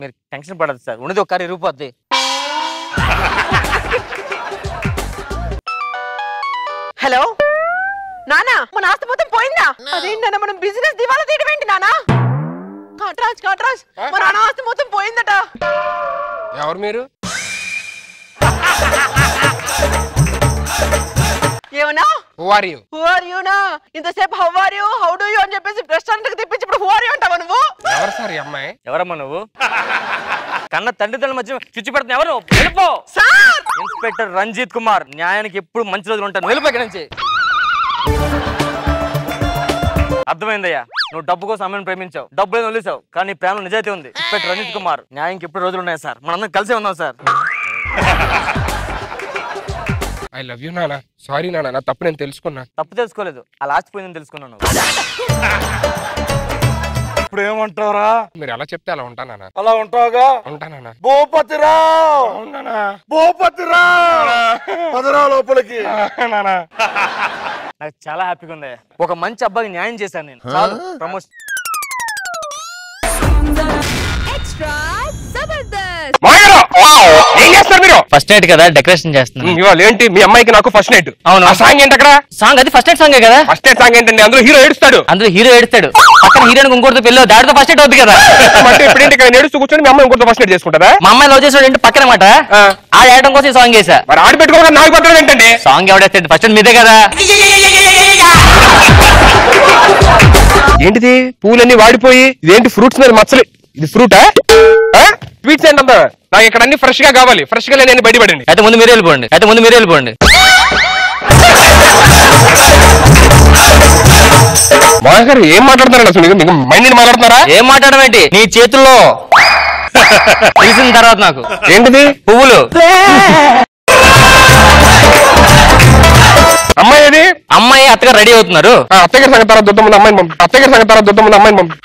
మీరు టెన్షన్ పడదు సార్. ఉన్నది ఒక్కరి రూపాయి. హలో నానా మన ఆస్తి మొత్తం పోయిందా? అదేంటన్నా మనం బిజినెస్ దివాలా తీయడం ఏంటి నానా? కాట్రాజ్ మన నాన్న ఆస్తి మొత్తం పోయిందట. ఎవరు మీరు? ఏమన్నా? Who are you? Who are you నా? ఇంతసేపు how are you how do you అని చెప్పేసి రెస్టారెంట్ కి తెప్పించి ఇప్పుడు హూ ఆర్ యు అంటావా నువ్వు? ఎవరు సార్ ఈ అమ్మాయి? ఎవరమ్మా నువ్వు? కన్న తండ్రిదండ్రుల మధ్య చుచ్చు పెడుతున్నా ఎవరు? వెళ్ళిపో సార్. ఇన్స్పెక్టర్ రంజిత్ కుమార్, న్యాయానికి ఎప్పుడు మంచి రోజులు ఉంటాను. వెళ్ళిపో ఇక్కడి నుంచి. అర్థమైందయ్యా, నువ్వు డబ్బు కోసం అమ్మని ప్రేమించావు, డబ్బు ఏదో వదిలేసావు, కానీ నీ ప్రేమలో నిజాయితీ ఉంది. ఇన్స్పెక్టర్ రంజిత్ కుమార్, న్యాయానికి ఎప్పుడు రోజులు ఉన్నాయి సార్, మనందరం కలిసే ఉన్నాం సార్. ఐ లవ్ యూ నానా. సారీ నానా, నా తప్పు నేను తెలుసుకున్నా. తప్పు తెలుసుకోలేదు, ఆ లాస్ట్ పోయిందని తెలుసుకున్నాను. ఇప్పుడు ఏమంటావురా? మీరు ఎలా చెప్తే అలా ఉంటానా? అలా ఉంటావుగా. ఉంటానా? భూపతిరావు, భూపతిరావు, పదరా లోపలికి. నాకు చాలా హ్యాపీగా ఉంది. ఒక మంచి అబ్బాయికి న్యాయం చేశాను నేను. చాలు, ప్రమోషన్. ఏం చేస్తారు మీరు? ఫస్ట్ నైట్ కదా, డెకరేషన్ చేస్తున్నాను. ఇవాళ ఏంటి మీ అమ్మాయికి నాకు ఫస్ట్ నైట్? అవును. ఆ సాంగ్ ఏంటి అక్కడ? సాంగ్ అది ఫస్ట్ నైట్ సాంగ్ కదా. ఫస్ట్ నైట్ సాంగ్ ఏంటండి? అందులో హీరో ఏడుస్తాడు. అందులో హీరో ఏడుస్తాడు, పక్కన హీరోయిన్ ఇంకోటితో పెళ్ళి, దాడితో ఫస్ట్ నైట్ అవుతుంది కదా. అంటే ఇప్పుడు ఏంటి ఇక్కడ ఏడుస్తూ కూర్చొని మీ అమ్మాయి ఇంకోటితో ఫస్ట్ నైట్ చేసుకుంటారా? మా అమ్మాయి లవ్ చేసాడు ఏంటి పక్కన మాట, ఆ ఏడడం కోసం ఈ సాంగ్ చేశా. మరి ఆడి పెట్టుకోవడం నాకు పట్టడం ఏంటండి? సాంగ్ ఎవడేస్తాడు? ఫస్ట్ నైట్ మీదే కదా. ఏంటిది పూలన్నీ వాడిపోయి? ఇదేంటి ఫ్రూట్స్ మీద మచ్చలు? ఇది ఫ్రూటా? స్వీట్స్ ఏంటంతా? నాకు ఇక్కడ అన్ని ఫ్రెష్ గా కావాలి. ఫ్రెష్ గా నేను బయటపడండి. అయితే ముందు మీరే వెళ్ళిపోండి. మోహన్ గారు ఏం మాట్లాడుతున్నారు అసలు? మీకు మైండ్ మాట్లాడుతున్నారా? ఏం మాట్లాడడం ఏంటి? నీ చేతుల్లో తెలిసిన తర్వాత నాకు ఏంటిది? పువ్వులు. అమ్మాయి అది? అమ్మాయి అత్తగారు రెడీ అవుతున్నారు. అత్తగారి సంగతి తర్వాత చూద్దాం, ముందు అమ్మాయిని పంపి. అమ్మాయిని పంపి.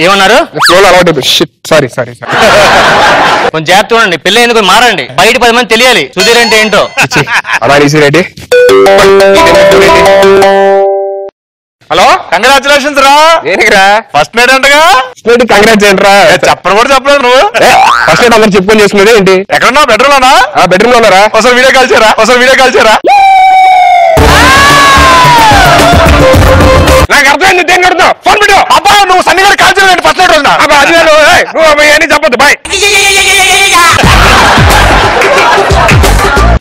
ఏమన్నారు? సారీ కొంచెం జాగ్రత్త చూడండి, పెళ్లి ఎందుకు మారండి, బయట 10 మంది తెలియాలి సుధీర్ అంటే ఏంటో. రెడీ. హలో, కంగ్రాచులేషన్స్ రా. దేనికిరా? ఫస్ట్ నైట్ అంటగా. కంగ్రాట్స్ ఏంట్రా? చెప్పను కూడా చెప్పలేదు నువ్వు. ఫస్ట్ నైట్ అందరు చెప్పుకొని చేసుకునేది ఏంటి? ఎక్కడున్నా? బెడ్రూమ్ లోనా? బెడ్రూమ్ లో ఉన్నారా? ఒకసారి వీడియో కాల్ చేయరా. నాకు అర్థమైంది. దేని కడుతున్నావు? ఫోన్ పెట్టు. అబ్బా నువ్వు సన్ని గారు కాల్ చేయలేదు ఫస్ట్ నైట్ రోజున. నువ్వు అని చెప్పొద్దు. బాయ్.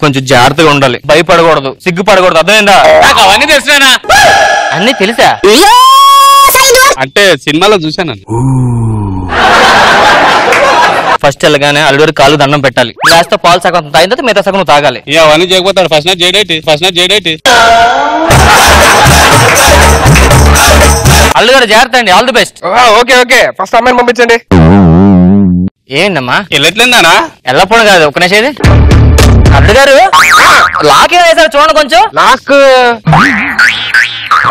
కొంచెం జాగ్రత్తగా ఉండాలి, భయపడకూడదు, సిగ్గుపడకూడదు. అర్థమైందా? నాకు అవన్నీ తెలిసినా. అన్ని తెలుసా? అంటే సినిమాలో చూసాను. ఫస్ట్ వెళ్ళగానే అల్లుడు కాళ్ళు దండం పెట్టాలి, గ్లాస్ తో పాలు సగం తాగిన తర్వాత మిగతా సగం నువ్వు తాగాలి. అవన్నీ చేయకపోతాడు. First night చేయడేటి. అల్లుగారు జాగ్రత్త అండి, all the best. Okay. First అమ్మాయిని పంపించండి. ఏంటమ్మా వెళ్ళట్లేదానా? ఎల్లప్పుడు కాదు, ఒక నిమిషం. అల్లుడు గారు లాక్ వేసారు చూడండి కొంచెం.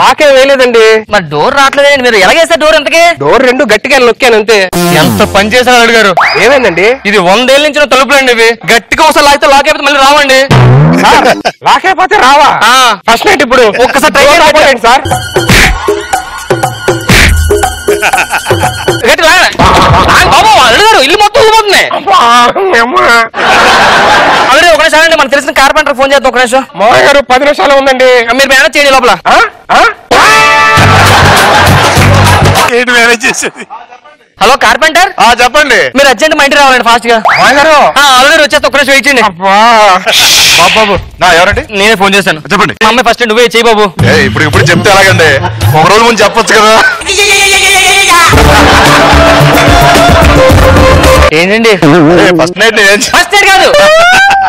నాకే వేయలేదండి. మరి డోర్ రావట్లేదండి, మీరు ఎలాగేస్తారు డోర్? ఎంతకి? డోర్ 2 గట్టిగా నొక్కాను అంతే. ఎంత పని చేశారు అల్లుడు గారు. ఏమైందండి? ఇది 100 ఏళ్ళ నుంచి తలుపులండి ఇవి. గట్టిగా ఒకసారి లాగితే లాక్ అయిపోతే మళ్ళీ రావండి. లాక్ అయిపోతే రావా? ఫస్ట్ నైట్ ఇప్పుడు ఒక్కసారి ట్రై చేయండి సార్. బాబు అల్లుడు గారు ఇల్లు మొత్తం ఊడిపోతుంది. అల్లుడు ఒక నిమిషం అండి, మనకు తెలిసిన కార్పెంటర్ ఫోన్ చేద్దాం. ఒక నిమిషం. మోహన్ గారు 10 నిమిషాలు ఉందండి. మీరు మేనేజ్ చేయండి లోపల. ఏంటి మేనేజ్ చేసేది? Hello carpenter. చెప్పండి. మీరు అర్జెంట్ మా ఇంటికి రావాలండి ఫాస్ట్ గా. మోహన్ గారు అల్లుడు వచ్చేస్తే ఒక నిమిషం వెయిట్ చేయండి. బాబు ఎవరండి? నేనే ఫోన్ చేశాను. చెప్పండి. మా అమ్మాయి ఫస్ట్ నువ్వే చేయి బాబు. ఇప్పుడు చెప్తే ఎలాగండి? ఒక రోజు ముందు చెప్పొచ్చు కదా. ఏంటండి ఫస్ట్ నైట్ ఫస్ట్ నైట్ కాదు,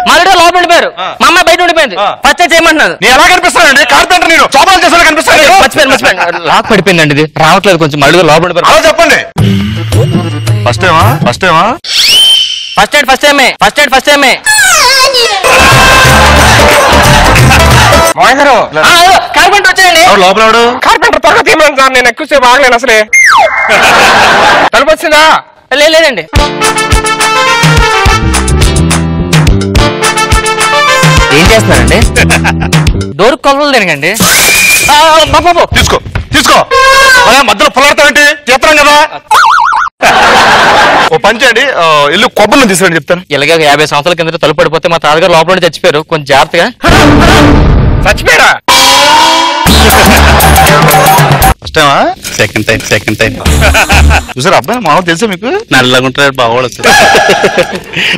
మా అల్లుడు లోపల ఉండిపోయారు, మా అమ్మాయి బయట ఉండిపోయింది. ఫస్ట్ నైట్ చేయమంటున్నారు. నేను ఎలా కనిపిస్తానండి? కార్పెంటర్ నేను చోపాలు చేసేలా కనిపిస్తాను. మర్చిపోయాను. లాక్ పడిపోయిందండి, ఇది రావట్లేదు. కొంచెం అల్లుడు లోపల ఉండిపోయారు. అలా చెప్పండి. ఫస్ట్ టైమా? ఫస్ట్ టైమే. మోహన్ గారు కార్పెంటర్ వచ్చాయండి. లోపల కార్పెంటర్ త్వరగా తీయమని సార్. నేను ఎక్కువసేపు ఆగలేను అసలే. తలుపు వచ్చిందా? లేదండి. ఏం చేస్తున్నారండి? డోర్ కొలవలు తినగండి. బాబు తీసుకో మధ్యలో పొలాడతావేంటి? చెప్తాం కదా. ఓ పంచండి, ఇల్లు కొబ్బరిని తీసుకురండి చెప్తాను. ఇలాగే 50 సంవత్సరాల కింద తలుపు పడిపోతే మా తాతగారు లోపల చచ్చిపోయారు, కొంచెం జాగ్రత్తగా. చచ్చిపోయారా? ఫస్ట్ టైమా? Second time. చూసారు అబ్బాయి మామూలు తెలుసా మీకు? నల్లగుంటారు బాగోడచ్చు.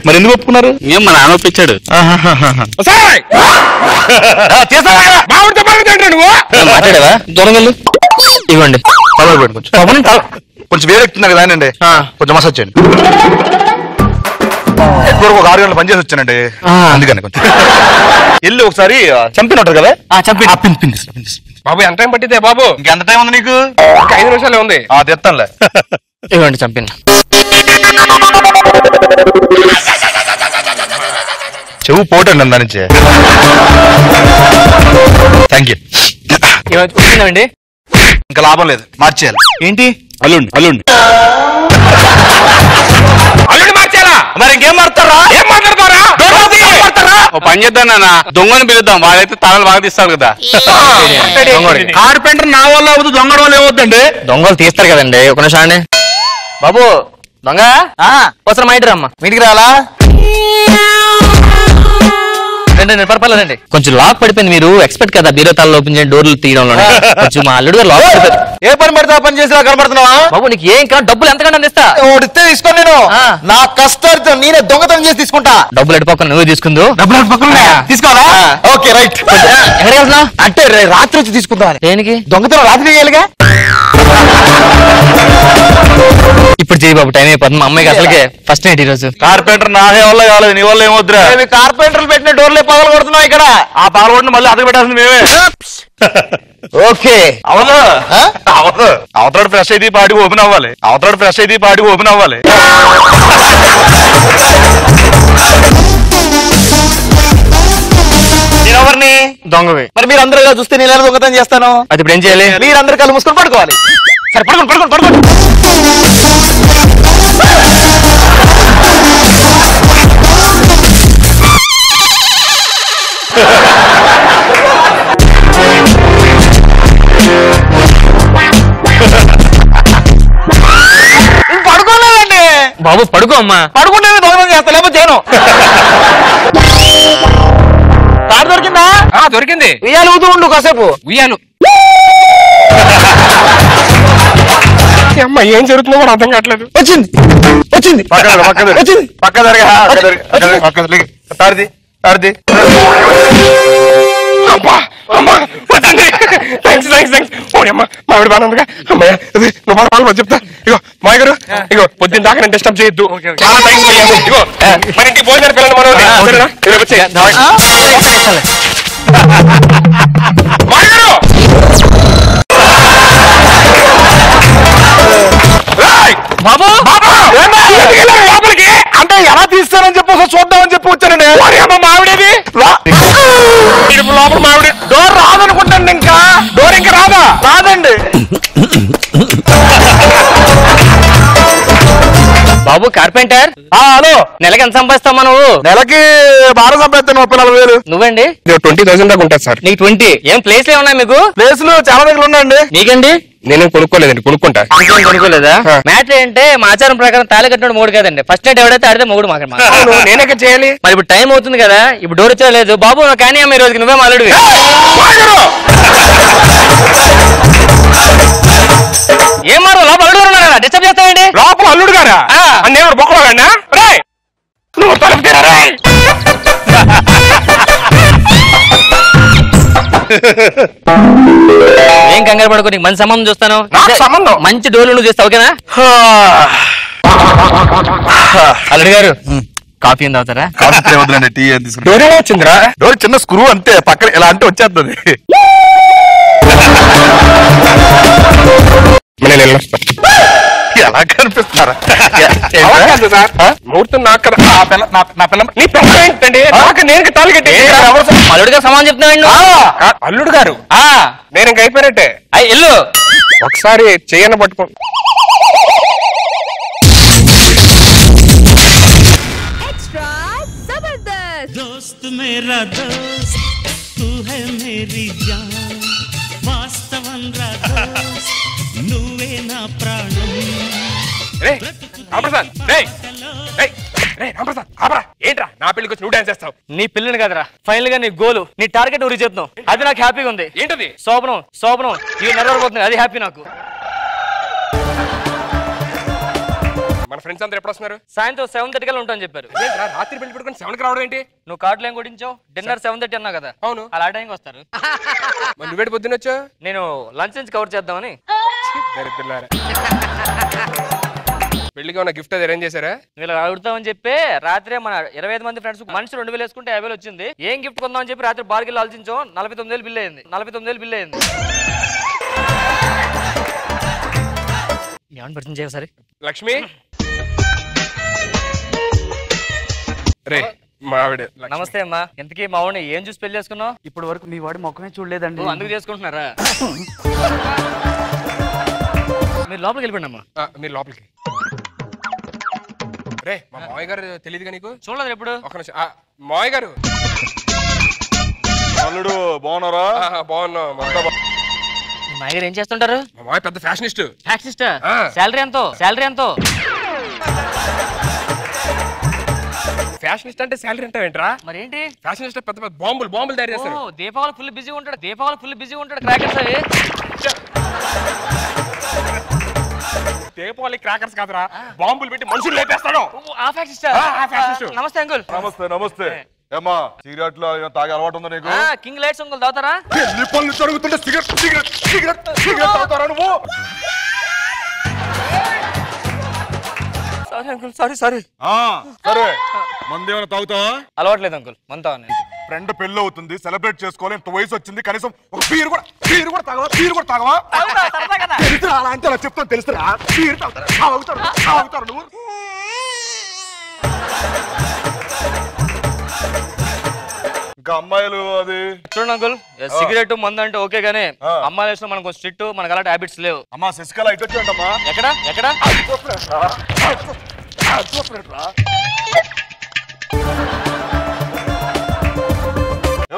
మరి ఎందుకు ఒప్పుకున్నారు? ఏం మా నాన్న ఒప్పించాడు. మాట్లాడావా? దూరంగా ఇవ్వండి. కొంచెం వేరే ఎక్కుతున్నా కదా అండి, కొంచెం మసాజ్ చేయండి. ఒక 6 గంటలు పనిచేసి వచ్చానండి, అందుకని కొంచెం ఇల్లు ఒకసారి చంపినట్టు కదా. బాబు ఎంత టైం పట్టిద్దే బాబు? ఇంకెంత టైం ఉంది నీకు? 5 నిమిషాలే ఉంది. తెత్తానులే. ఇవ్వండి చంపిన. చెవు పోటండి అందా నుంచి. Thank you. వచ్చిందండి. ఇంకా లాభం లేదు, మార్చేయాలి. ఏంటి? అల్లుండి అల్లుడి మార్చాలా? మరి ఇంకేం మారుతారా? ఏం మాట్లాడతారా? ఓ పని చేద్దాం నాన్న, దొంగని పిలుద్దాం, వాడైతే తలలు బాగా తీస్తాడు కదా. కార్పెంటర్ నా వల్ల అవుతుంది, దొంగ వల్ల ఏమవుతుందండి? దొంగలు తీస్తారు కదండి. ఒక నిమిషం అండి బాబు. దొంగ అవసరం మా ఇంటి రమ్మా. మీటికి రావాలా? పర్వాలేదండి. కొంచెం లాక్ పడిపోయింది. మీరు ఎక్స్పెక్ట్ కదా బీరో తాళ్ళు ఓపెన్ చేయండి, డోర్లు తీయడంలో. కొంచెం మా అల్లుడు గారు లాక్ పడిపోయారు. ఏ పని పడితే ఆ పని చేసి కనబడుతున్నావా? బాబు నీకు ఏం కాదు, డబ్బులు ఎంతకంటే ఇస్తా. ఇస్తే తీసుకోండి, నేను నా కష్టార్థం నేనే దొంగతనం చేసి తీసుకుంటా. డబ్బులు ఎడిపోకుండా నువ్వే తీసుకుందు. తీసుకోవాలా? Okay right. ఎక్కడికి వెళ్తున్నావు? అంటే రాత్రి వచ్చి తీసుకుందాం. దేనికి? దొంగతనం రాత్రి చేయాలిగా. ఇప్పుడు చేయి బాబు, టైం అయిపోతుంది. మా అమ్మాయికి అసలుకే ఫస్ట్ నైట్ ఈ రోజు. కార్పెంటర్ నాదే వల్ల కాలేదు, నీ వల్ల ఏమొద్దురా. కార్పెంటర్లు పెట్టిన డోర్లే పగలు కొడుతున్నాం ఇక్కడ. ఆ పగలు కొట్టిన మళ్ళీ అదగ పెట్టాల్సింది మేమే. ఓకే అవును అవును. అవతల ఫ్రెష్ అయితే పాటికి ఓపెన్ అవ్వాలి. నేనెవరిని? దొంగవి. మరి మీరు అందరూ చూస్తే నేను ఎలా దొంగతనం చేస్తాను? అది ఇప్పుడు ఏం చేయాలి? మీరందరూ కళ్ళు మూసుకొని పడుకోవాలి. సరే పడుకోండి. పడుకోలేదండి బాబు. పడుకో అమ్మా. పడుకుంటే దొంగతనం చేస్తా, లేకపోతే చేయను. తాడు దొరికిందా? దొరికింది. ఉయ్యాలు ఊతూ ఉండు కాసేపు. ఉయ్యాలు. అమ్మ ఏం జరుగుతుందో కూడా అర్థం కావట్లేదు. వచ్చింది తాడిది. మావిడ బాగుందిగా. అమ్మాయ నువ్వు బాగా చెప్తా. ఇగో మాయ గారు, ఇగో పొద్దున్న దాకా నేను డిస్టర్బ్ చేయొద్దు. చాలా థ్యాంక్స్. ఇగో మరి ఇంటికి భోజనం పిల్లలు మనం మాయ గారు. బాబు లోపలికి అంటే ఎలా తీస్తానని చెప్పి చూద్దామని చెప్పి వచ్చానండి. మావిడేది లోపల మావిడ. డోర్ రాదనుకుంటాను. డోర్ ఇంకా రాదండి. బాబు కార్పెంటర్. హలో. నెలకి ఎంత సంపాదిస్తావు నువ్వు? నెలకి బాగా సంపాదిస్తాను, 30,000. నువ్వేండి? 20,000 దాకా ఉంటుంది సార్. నీకు 20. ఏం ప్లేస్లు ఏమన్నా మీకు? ప్లేసులు చాలా దగ్గర ఉన్నాయండి. నీకండి? నేనేం కొనుక్కోలేదండి, కొనుక్కుంటా. కొనుక్కోలేదా? మ్యాటర్ ఏంటే మా ఆచారం ప్రకారం తాళి కట్టినోడు మూడు కదండి. ఫస్ట్ నైట్ ఎవడైతే ఆడితే మూడు మాకు. నేనే చేయాలి. మరి ఇప్పుడు టైం అవుతుంది కదా, ఇప్పుడు డోర్ వచ్చా లేదు. బాబు కానీ అమ్మ ఈ రోజుకి నువ్వే మాలుడివి. ఏం మారు లోపల అల్లుడు ఉన్నా కదా, డిస్టర్బ్ చేస్తావండి. లోపల అల్లుడు గారా? నేను బొక్కలో గాడినా? నువ్వు తలుపు తీరా. ఏం కంగారు పడుకో, నీకు మంచి సంబంధం చూస్తాను. సంబంధం? మంచి డోర్లు నువ్వు చేస్తావు, ఓకేనా? అల్లుడు గారు కాఫీ ఏం తాగుతారా? వద్దులండి, టీ ఏం తీసుకుంటా. డోర్ ఎలా వచ్చిందిరా? డోర్ చిన్న స్క్రూ అంతే, పక్కన ఎలా అంటే వచ్చేస్తుంది. ఎలా కనిపిస్తారా? ముహూర్తం నాకు కదా. నా పిల్ల నీ పిల్ల ఏంటండి? నాకు నేను తాళి కట్టి. అల్లుడు గారు సమానం చెప్తున్నాడు. అల్లుడు గారు నేను ఇంక అయిపోయినట్టే. ఇల్లు ఒకసారి చెయ్యన పట్టుకో. दोस्त मेरा दोस्त तू है मेरी जान वास्तवन रा दोस्त నువ్వే నా ప్రాణం. రామప్రసాద్ రామప్రసాద్ ఆపరా. ఏంట్రా నా పెళ్లికి వచ్చి నువ్వు డాన్స్ చేస్తావు? నీ పిల్లని కదరా ఫైనల్ గా నీ గోలు నీ టార్గెట్ ఊరి చెప్తున్నావు. అది నాకు హ్యాపీగా ఉంది. ఏంటది? శోభనం శోభనం ఇవి నెరవేరబోతుంది. అది హ్యాపీ నాకు. మన ఫ్రెండ్స్ అందరూ ఎప్పుడు వస్తున్నారు? సాయంత్రం 7:30 కల్లా ఉంటాను చెప్పారు. రాత్రి పెళ్లి పెట్టుకుని 7కి రావడం ఏంటి? నువ్వు కార్డులు ఏం కొట్టించావు? డిన్నర్ 7:30 అన్నా కదా. అవును. అలా టైంకి వస్తారు. నువ్వేటి పొద్దున్న వచ్చావు? నేను లంచ్ నుంచి కవర్ చేద్దామని. పెళ్లికి ఉన్న గిఫ్ట్ అది అరేంజ్ చేశారా? వీళ్ళు అడుగుతామని చెప్పి రాత్రి మన 25 మంది ఫ్రెండ్స్ మనిషి 2,000 వేసుకుంటే 50,000 వచ్చింది. ఏం గిఫ్ట్ కొందామని చెప్పి రాత్రి బార్కి ఆలోచించాం. 49,000 బిల్ అయింది. 49,000 బిల్ అయింది. ఏమని పరిచయం చేయవు సరే. లక్ష్మి రే మావిడ. నమస్తే అమ్మా. ఎంతకీ మా వాడిని ఏం చూసి పెళ్లి చేసుకున్నావు? ఇప్పుడు వరకు మీ వాడి ముఖమే చూడలేదండి. అందుకు చేసుకుంటున్నారా? మీరు లోపలికి వెళ్ళిపోండి అమ్మా. మీరు లోపలికి రే. మా మావయ్య గారు తెలియదుగా నీకు? చూడలేదు ఎప్పుడు. ఒక నిమిషం. మావయ్య గారు అల్లుడు బాగున్నారా? బాగున్నా. మా గారు ఏం చేస్తుంటారు? మా మావయ్య పెద్ద ఫ్యాషనిస్ట్. ఫ్యాక్షనిస్ట్. శాలరీ ఎంతో? శాలరీ ఎంతో? ఫ్యాషనిస్ట్ అంటే శాలరీ అంటావేంట్రా? మరేంటి? ఫ్యాషనిస్ట్ పెద్ద పెద్ద బాంబులు తయారు చేస్తారు. దీపావళి ఫుల్ బిజీగా ఉంటాడు. దీపావళి ఫుల్ బిజీగా ఉంటాడు. క్రాకర్స్ అవి. దీపావళి క్రాకర్స్ కాదురా, బాంబులు పెట్టి మనుషులు లేపేస్తాడు. ఆ ఫ్యాక్షనిస్ట్. నమస్తే అంకుల్. నమస్తే నమస్తే. ఏమా సిగరెట్లు తాగే అలవాటు ఉందా నీకు? కింగ్ లైట్స్ అంకుల్ తాగుతారా? ఎన్ని పనులు జరుగుతుంటే సిగరెట్ సిగరెట్ సిగరెట్ సిగరెట్ తాగుతారా నువ్వు? Sorry uncle. Sorry sorry. సరే మంది ఏమైనా తాగుతావా? అలవాట్లేదు అంకుల్. మంతా ఫ్రెండ్ పెళ్లి అవుతుంది, సెలబ్రేట్ చేసుకోవాలి. ఇంత వయసు వచ్చింది, కనీసం ఒక బీర్ కూడా తాగవా? బీర్ కూడా తాగవా? తెలుసురా అలా అంటే అలా చెప్తాను. తెలుసురా బీర్ తాగుతారు నువ్వు. ఇంకా అమ్మాయిలు అది చూడండి అంకుల్, సిగరెట్ మందు అంటే ఓకే గానీ అమ్మాయిల విషయంలో మనం కొంచెం స్ట్రిక్ట్. మనకు అలాంటి హ్యాబిట్స్ లేవు. అమ్మా శశికళ ఇటు వచ్చాడమ్మా. ఎక్కడ ఎక్కడ?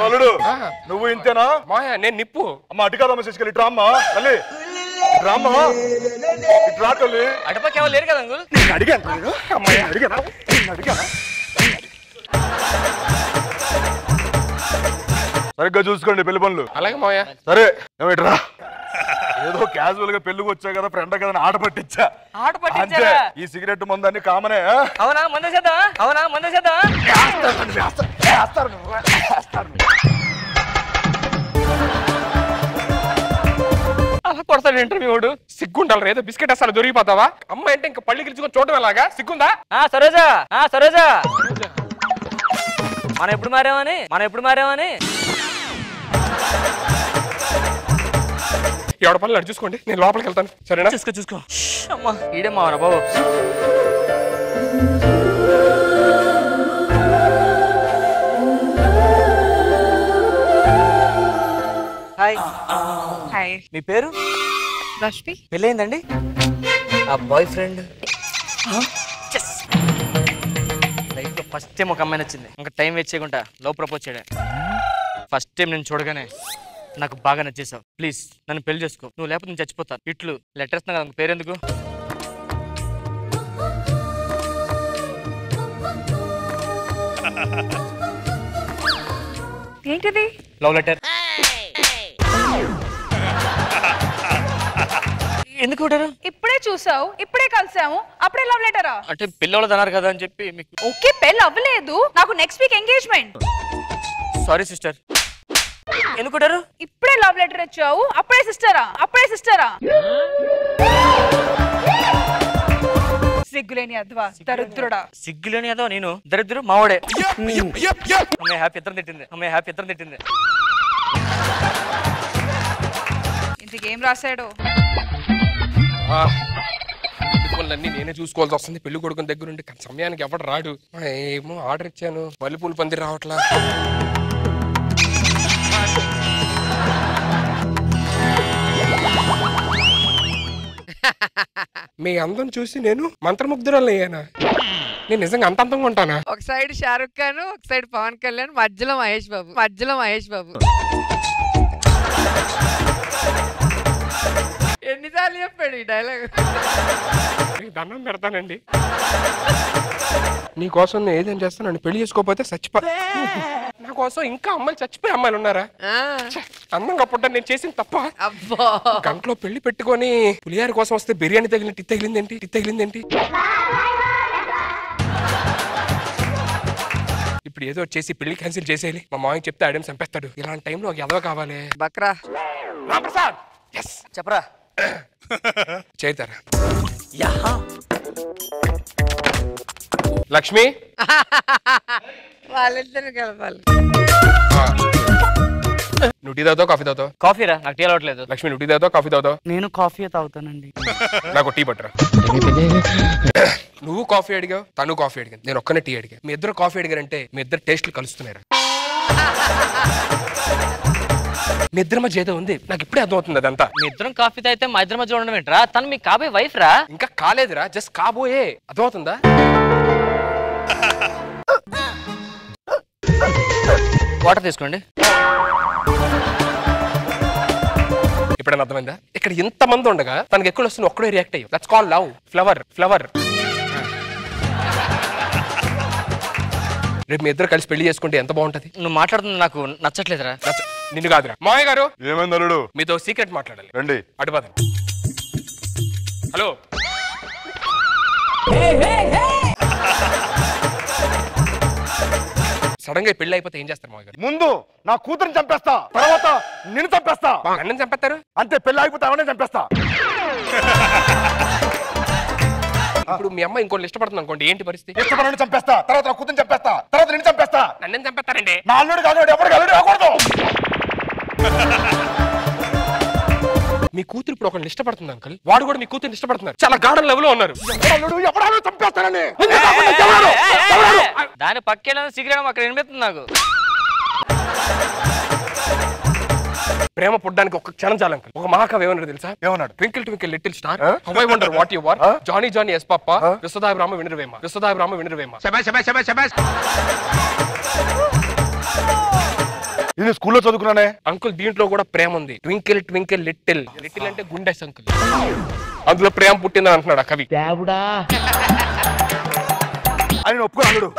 అల్లుడు నువ్వు ఇంతేనా? మాయా నేను నిప్పు. అమ్మ అటు కాదమ్మా శశికళ, ఇటు రామ్మా తల్లి. ఇటు రామ్మా, ఇటు రా తల్లి. అటుపక్క ఎవరు లేరు కదా అంకుల్? అడిగాను. సరిగ్గా చూసుకోండి పెళ్లి పనులు. అలాగే మాయా. సరే ఏమిట్రా, ఏదో క్యాజువల్ గా పెళ్లికి వచ్చా కదా, ఫ్రెండ్ కదా ఆట పట్టించా. అంతే. ఈ సిగరెట్ మందని కామనే. అవునా? మందేసేద్దా? అవునా? మందేసేద్దా? అలా కొడతాడు ఇంటర్వ్యూ వాడు. సిగ్గుండాలి. ఏదో బిస్కెట్ అసలు దొరికిపోతావా? అమ్మాయి అంటే ఇంకా పళ్ళు గిలుచుకొని చూడడం ఎలాగా? సిగ్గుందా? సరోజా సరోజా, మనం ఎప్పుడు మారామని ఎవడ పనులు అడు చూసుకోండి, నేను లోపలికి వెళ్తాను. సరేనా? చూసుకో. అమ్మా ఈడే మావరా బాబు. హాయ్. హాయ్. మీ పేరు? రష్మి. పెళ్ళయిందండి? ఆ బాయ్ ఫ్రెండ్ లైఫ్ లో ఫస్ట్ టైం ఒక అమ్మాయి నచ్చింది. ఇంకా టైం వేస్ట్ చేయకుండా లవ్ ప్రపోజ్ చేయడం. ఫస్ట్ టైం నేను చూడగానే నాకు బాగా నచ్చేసావు. ప్లీజ్ నన్ను పెళ్లి చేసుకో. నువ్వు లేకపోతే నేను చచ్చిపోతాను. ఇట్లు లెటర్ ఇస్తున్నా కదా, పేరెందుకు? ఏంటిది? Love letter. ఎందుకు కొట్టారు? ఇప్పుడే చూసావు, ఇప్పుడే కలిసాము, అప్పుడే లవ్ లెటరా? అంటే పిల్లలు అన్నారు కదా అని చెప్పి మీకు. ఓకే పెళ్ళి అవ్వలేదు, నాకు next week engagement. Sorry sister. ఎందుకు కొట్టారు? ఇప్పుడే లవ్ లెటర్ ఇచ్చావు, అప్పుడే సిస్టరా? సిగ్గులేని అద్వా, దరిద్రుడా. సిగ్గులేని అదో నేను దరిద్రుడు మావాడే. అమ్మాయి హ్యాపీ ఇద్దరం తిట్టింది. ఇంతకేం రాశాడు? పనులన్నీ నేనే చూసుకోవాల్సి వస్తుంది. పెళ్లి కొడుకుని దగ్గర ఉండి సమయానికి ఎవడు రాడు. ఏమో ఆర్డర్ ఇచ్చాను, మల్లెపూలు పందిరి రావట్లా. మీ అందం చూసి నేను మంత్రముగ్ధురాలు అయ్యానా? నేను నిజంగా అంత అందంగా ఉంటానా? ఒక సైడ్ షారుఖ్ ఖాన్, ఒక సైడ్ పవన్ కళ్యాణ్, మధ్యలో మహేష్ బాబు. ఎన్నిసార్లు చెప్పాడు ఈ డైలాగ్? దండం పెడతానండి. నీ కోసం నేను ఏదేం చేస్తాను, పెళ్లి చేసుకోకపోతే చచ్చిపో. నా కోసం ఇంకా అమ్మాయిలు చచ్చిపోయి అమ్మాయిలు ఉన్నారా? అందంగా పుట్టాను, నేను చేసిన తప్ప. అబ్బా, గంటలో పెళ్లి పెట్టుకొని పులిహార కోసం వస్తే బిర్యానీ తగిలినట్టు తగిలిందేంటి? ఇప్పుడు ఏదో చేసి పెళ్లి క్యాన్సిల్ చేసేయాలి. మా మామయ్య చెప్తే ఆడేం చంపేస్తాడు. ఇలాంటి టైంలో ఒక ఎదవ కావాలి. బక్రా రాంప్రసాద్ చెప్పరా. చేతారా లక్ష్మి, వాళ్ళిద్దరు కలపాలి. నువ్వు టీ తాగుతావు, కాఫీ తాగుతావు? కాఫీ రా, నాకు టీ అలవట్లేదు. లక్ష్మి, నువ్వు టీ తాగుతావు, కాఫీ తాగుతావు? నేను కాఫీ తాగుతానండి. నాకు టీ పట్టరా. నువ్వు కాఫీ అడిగావు, తను కాఫీ అడిగాను, నేను ఒక్కనే టీ అడిగా. మీ ఇద్దరు కాఫీ అడిగారంటే మీ ఇద్దరు టేస్ట్లు కలుస్తున్నారా? మీ ఇద్దరి మధ్య ఏదో ఉంది, నాకు ఇప్పుడే అర్థమవుతుంది అదంతా. మీ ఇద్దరం కాఫీ తాగితే మా ఇద్దరి మధ్య ఉండడం ఏంట్రా? తను మీ కాబోయే వైఫ్ రా. ఇంకా కాలేదురా, జస్ట్ కాబోయే. అర్థమవుతుందా? వాటర్ తీసుకోండి. ఇప్పుడైనా అర్థమైందా? ఇక్కడ ఇంత మంది ఉండగా తనకి ఎక్కువ వస్తుంది, ఒక్కడే రియాక్ట్ అయ్యి. That's call love. ఫ్లవర్. రేపు మీ ఇద్దరు కలిసి పెళ్లి చేసుకుంటే ఎంత బాగుంటది. నువ్వు మాట్లాడుతుంది నాకు నచ్చట్లేదురా. నిన్ను కాదురా. మావయ్య గారు, ఏమైంది అల్లుడు? మీతో సీక్రెట్ మాట్లాడాలి. రండి. అటుపదండి. హలో, సడన్ గా పెళ్లి అయిపోతే ఏం చేస్తారు మావయ్య గారు? ముందు నా కూతురుని చంపేస్తా, తర్వాత నిన్ను చంపేస్తా. అన్నం చంపేస్తారు అంతే, పెళ్లి అయిపోతే అవనే చంపేస్తా. ఇప్పుడు మీ అమ్మ ఇంకోటి ఇష్టపడుతుంది అనుకోండి, ఏంటి పరిస్థితి? ఇష్టపడిని చంపేస్తా, తర్వాత నా కూతురుని చంపేస్తా, తర్వాత నిన్ను చంపేస్తా. నన్ను చంపేస్తారండి. నా అల్లుడు కాదు, ఎవరికి అల్లుడు కాకూడదు. మీ కూతురు ఇప్పుడు ఒకరిని ఇష్టపడుతుంది అంకల్, వాడు కూడా మీ కూతురు ఇష్టపడుతున్నారు. చాలా గాఢం లెవెల్ లో ఉన్నారు. ఎవరు చంపేస్తానని దాని పక్కేనా సిగరేట్ అక్కడ వినిపిస్తుంది నాకు. ప్రేమ పుట్టడానికి ఒక క్షణం చాలు అంకల్. ఒక మహాకవి ఏమన్నాడు తెలుసా? ఏమన్నాడు? Twinkle twinkle little star, how I wonder what you are, Johnny Johnny yes papa, విశ్వదాభిరామ వినరవేమ. నేను స్కూల్లో చదువుకున్నానే అంకుల్. దీంట్లో కూడా ప్రేమ ఉంది. ట్వింకిల్ ట్వింకిల్ లిటిల్ అంటే గుండెస్ అంకుల్, అందులో ప్రేమ పుట్టిందని అంటున్నాడు ఆ కవి. అని ఒప్పుకో అల్లుడు.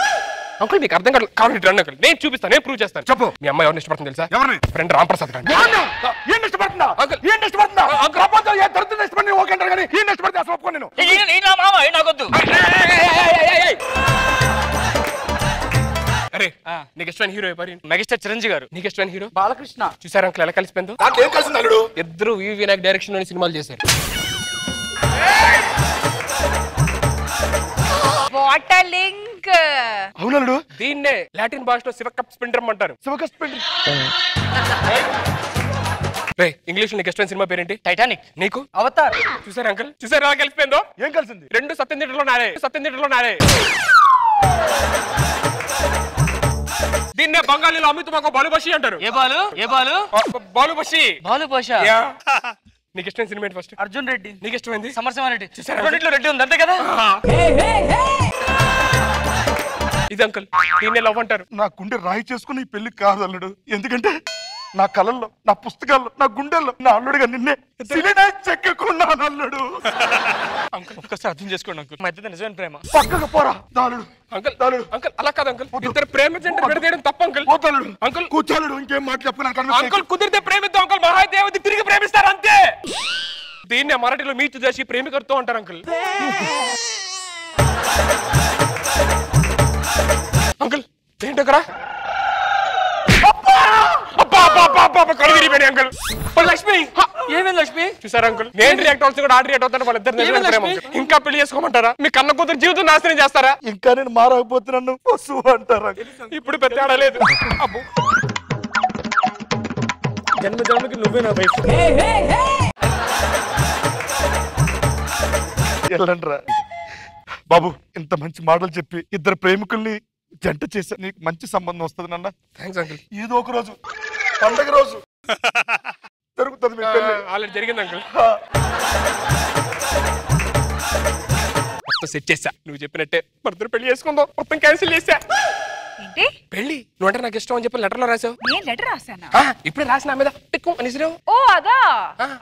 అంకుల్ మీకు అర్థం కాదు కాబట్టి రండి అంకుల్, నేను చూపిస్తాను, నేను ప్రూవ్ చేస్తాను. చెప్పు. మీ అమ్మాయి ఎవరిని ఇష్టపడుతుంది తెలుసా? ఎవరిని? ఫ్రెండ్ రాంప్రసాద్ గారిని. ఏం ఇష్టపడుతున్నా అంకుల్? ఏం ఇష్టపడుతున్నా అంకుల్? ప్రపంచం ఏ దొరుకుతుంది ఇష్టపడి ఓకే అంటారు కానీ ఏం ఇష్టపడితే అసలు ఒప్పుకో నేను. నాకొద్దు. అరే, నీకు ఇష్టమైన హీరో ఎవరు? మెగాస్టార్ చిరంజీవి గారు. నీకు ఇష్టమైన హీరో? బాలకృష్ణ. చూసారు అంకుల్ ఎలా కలిసిపోయిందో? నాకు ఏం కలిసింది అల్లుడు? ఇద్దరు వి వినాయక్ డైరెక్షన్ లోని సినిమాలు చేశారు. What a link. అవునల్లుడు. దీన్నే లాటిన్ భాషలో శివకప్ స్పిండ్రమ్ అంటారు. ఇంగ్లీష్ లో నీకు ఇష్టమైన సినిమా పేరేంటి? టైటానిక్. నీకు? అవతార్. చూసారు అంకుల్, చూసారు ఎలా కలిసిపోయిందో? ఏం కలిసింది? రెండు సత్యం థియేటర్లో నారే. దీన్నే బెంగాలీలో అమిత్ మాకు బాలుబషి అంటారు. ఏ బాలు? బాలుబషి. నీకు ఇష్టమైన సినిమా ఏంటి ఫస్ట్? అర్జున్ రెడ్డి. నీకు ఇష్టమైంది? సమరసింహారెడ్డి. చూసారా? రెండిట్లో రెడ్డి ఉంది అంతే కదా. ఇది అంకుల్, దీన్నే లవ్ అంటారు. నా గుండె రాయి చేసుకుని ఈ పెళ్లి కాదు అల్లుడు. ఎందుకంటే నా కళల్లో, నా పుస్తకాల్లో, నా గుండెల్లో నా అల్లుడుగా నిన్నే చెక్కుకున్నాను అల్లుడు. అంకుల్ ఒక్కసారి అర్థం చేసుకోండి అంకుల్, మా ఇద్దరు నిజమైన ప్రేమ. పక్కకు పోరా దాలుడు. అంకుల్ అలా కాదు అంకుల్, ఇద్దరు ప్రేమించండి విడదీయడం తప్ప అంకుల్. అంకుల్ కూర్చోలేడు, ఇంకేం మాట చెప్పుకున్నాను అంకుల్. కుదిరితే ప్రేమిద్దాం అంకుల్, మహాదేవతి తిరిగి ప్రేమిస్తారు అంతే. దీన్నే మరాఠీలో మీతు చేసి ప్రేమికర్తో అంటారు అంకుల్. అంకుల్ ఏంటక్కరా? అంకుల్ లక్ష్మి, ఏమేమి లక్ష్మి? చూసారా అంకుల్, నేను రియాక్ట్ అవుతుంది కూడా రియాక్ట్ అవుతాను. వాళ్ళిద్దరు ఇంకా పెళ్లి చేసుకోమంటారా? మీ కన్న కూతురు జీవితం నాశనం చేస్తారా? ఇంకా నేను మారకపోతున్నాను పశువు అంటారా? ఇప్పుడు పెద్ద ఆడలేదు. అబ్బో, జన్మ జన్మకి నువ్వే నా వైఫ్. వెళ్ళండిరా బాబు. ఇంత మంచి మాటలు చెప్పి ఇద్దరు ప్రేమికుల్ని జంట చేసా. నీకు మంచి సంబంధం వస్తుంది నాన్న. Thanks uncle. ఏదో ఒక రోజు పండగ రోజు జరుగుతుంది మీ పెళ్లి. ఆల్రెడీ జరిగింది అంకుల్. మొత్తం సెట్ చేశా. నువ్వు చెప్పినట్టే మరిద్దరు పెళ్లి చేసుకుందాం. మొత్తం క్యాన్సిల్ చేశా. ఏంటి పెళ్లి నువ్వంటే నాకు ఇష్టం అని చెప్పి లెటర్ లో రాసావు. నేను లెటర్ రాసానా? ఇప్పుడే రాసిన మీద టిక్కు అని ఇసిరావు. ఓ అదా,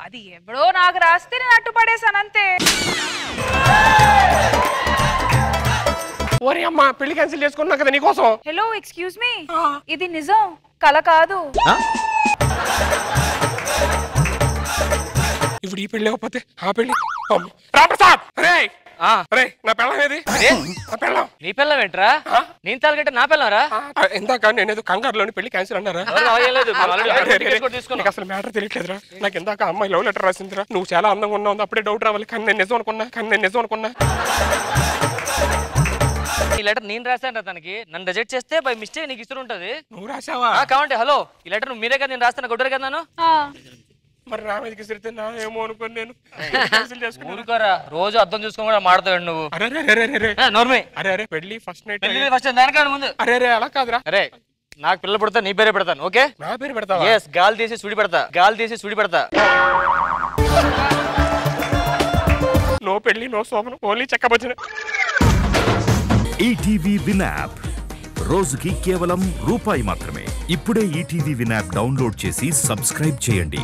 అది ఎప్పుడో నాకు రాస్తే నేను అట్టు పడేసాను అంతే. ఓరే అమ్మా, పెళ్లి క్యాన్సిల్ చేసుకున్నా కదా నీకోసం. హలో ఎక్స్క్యూజ్ మీ, ఇది నిజం, కల కాదు. ఇప్పుడు ఈ పెళ్లి అవ్వకపోతే ఆ పెళ్లి. రామప్రసాద్, నా పెళ్ళం ఏది? నా పెళ్ళం. నీ పిల్లం ఏంట్రా? నేను తాలగట్టే నా పిల్లం రా. ఇందాక నేనేదో కంగారులోని పెళ్లి క్యాన్సిల్ అన్నారా? నీకు అసలు మ్యాటర్ తెలియట్లేదురా. నాకు ఇందాక అమ్మాయి లవ్ లెటర్ రాసిందిరా. నువ్వు చాలా అందంగా ఉన్నావు, అప్పుడే డౌట్ రావాలి. కానీ నేను నిజం అనుకున్నా. ఈ లెటర్ నేను రాశాను రా తనకి. నన్ను రిజెక్ట్ చేస్తే బై మిస్టేక్ నీకు ఇస్తూ ఉంటది. నువ్వు రాసావా? కావండి. హలో, ఈ లెటర్ నువ్వు మీరే కదా నేను రాస్తాను కొట్టరు కదా నన్ను. మరి నా మీదకి ఇస్తే నా ఏమో అనుకోని నేను ఊరుకోరా, రోజు అర్థం చూసుకొని కూడా మాడతావు నువ్వు. నోర్మే. అరే పెళ్లి ఫస్ట్ నైట్ ఫస్ట్ దానికన్నా ముందు. అరే అలా కాదురా. అరే నాకు పిల్ల పుడతా నీ పేరే పెడతాను. ఓకే, నా పేరు పెడతావా? ఎస్, గాలి తీసి సుడి పెడతా. నో పెళ్లి నో శోభనం, ఓన్లీ చెక్కబొచ్చిన. ఈటీవీ విన్ యాప్ రోజుకి కేవలం రూపాయి మాత్రమే. ఇప్పుడే ఈటీవీ విన్ యాప్ డౌన్లోడ్ చేసి సబ్స్క్రైబ్ చేయండి.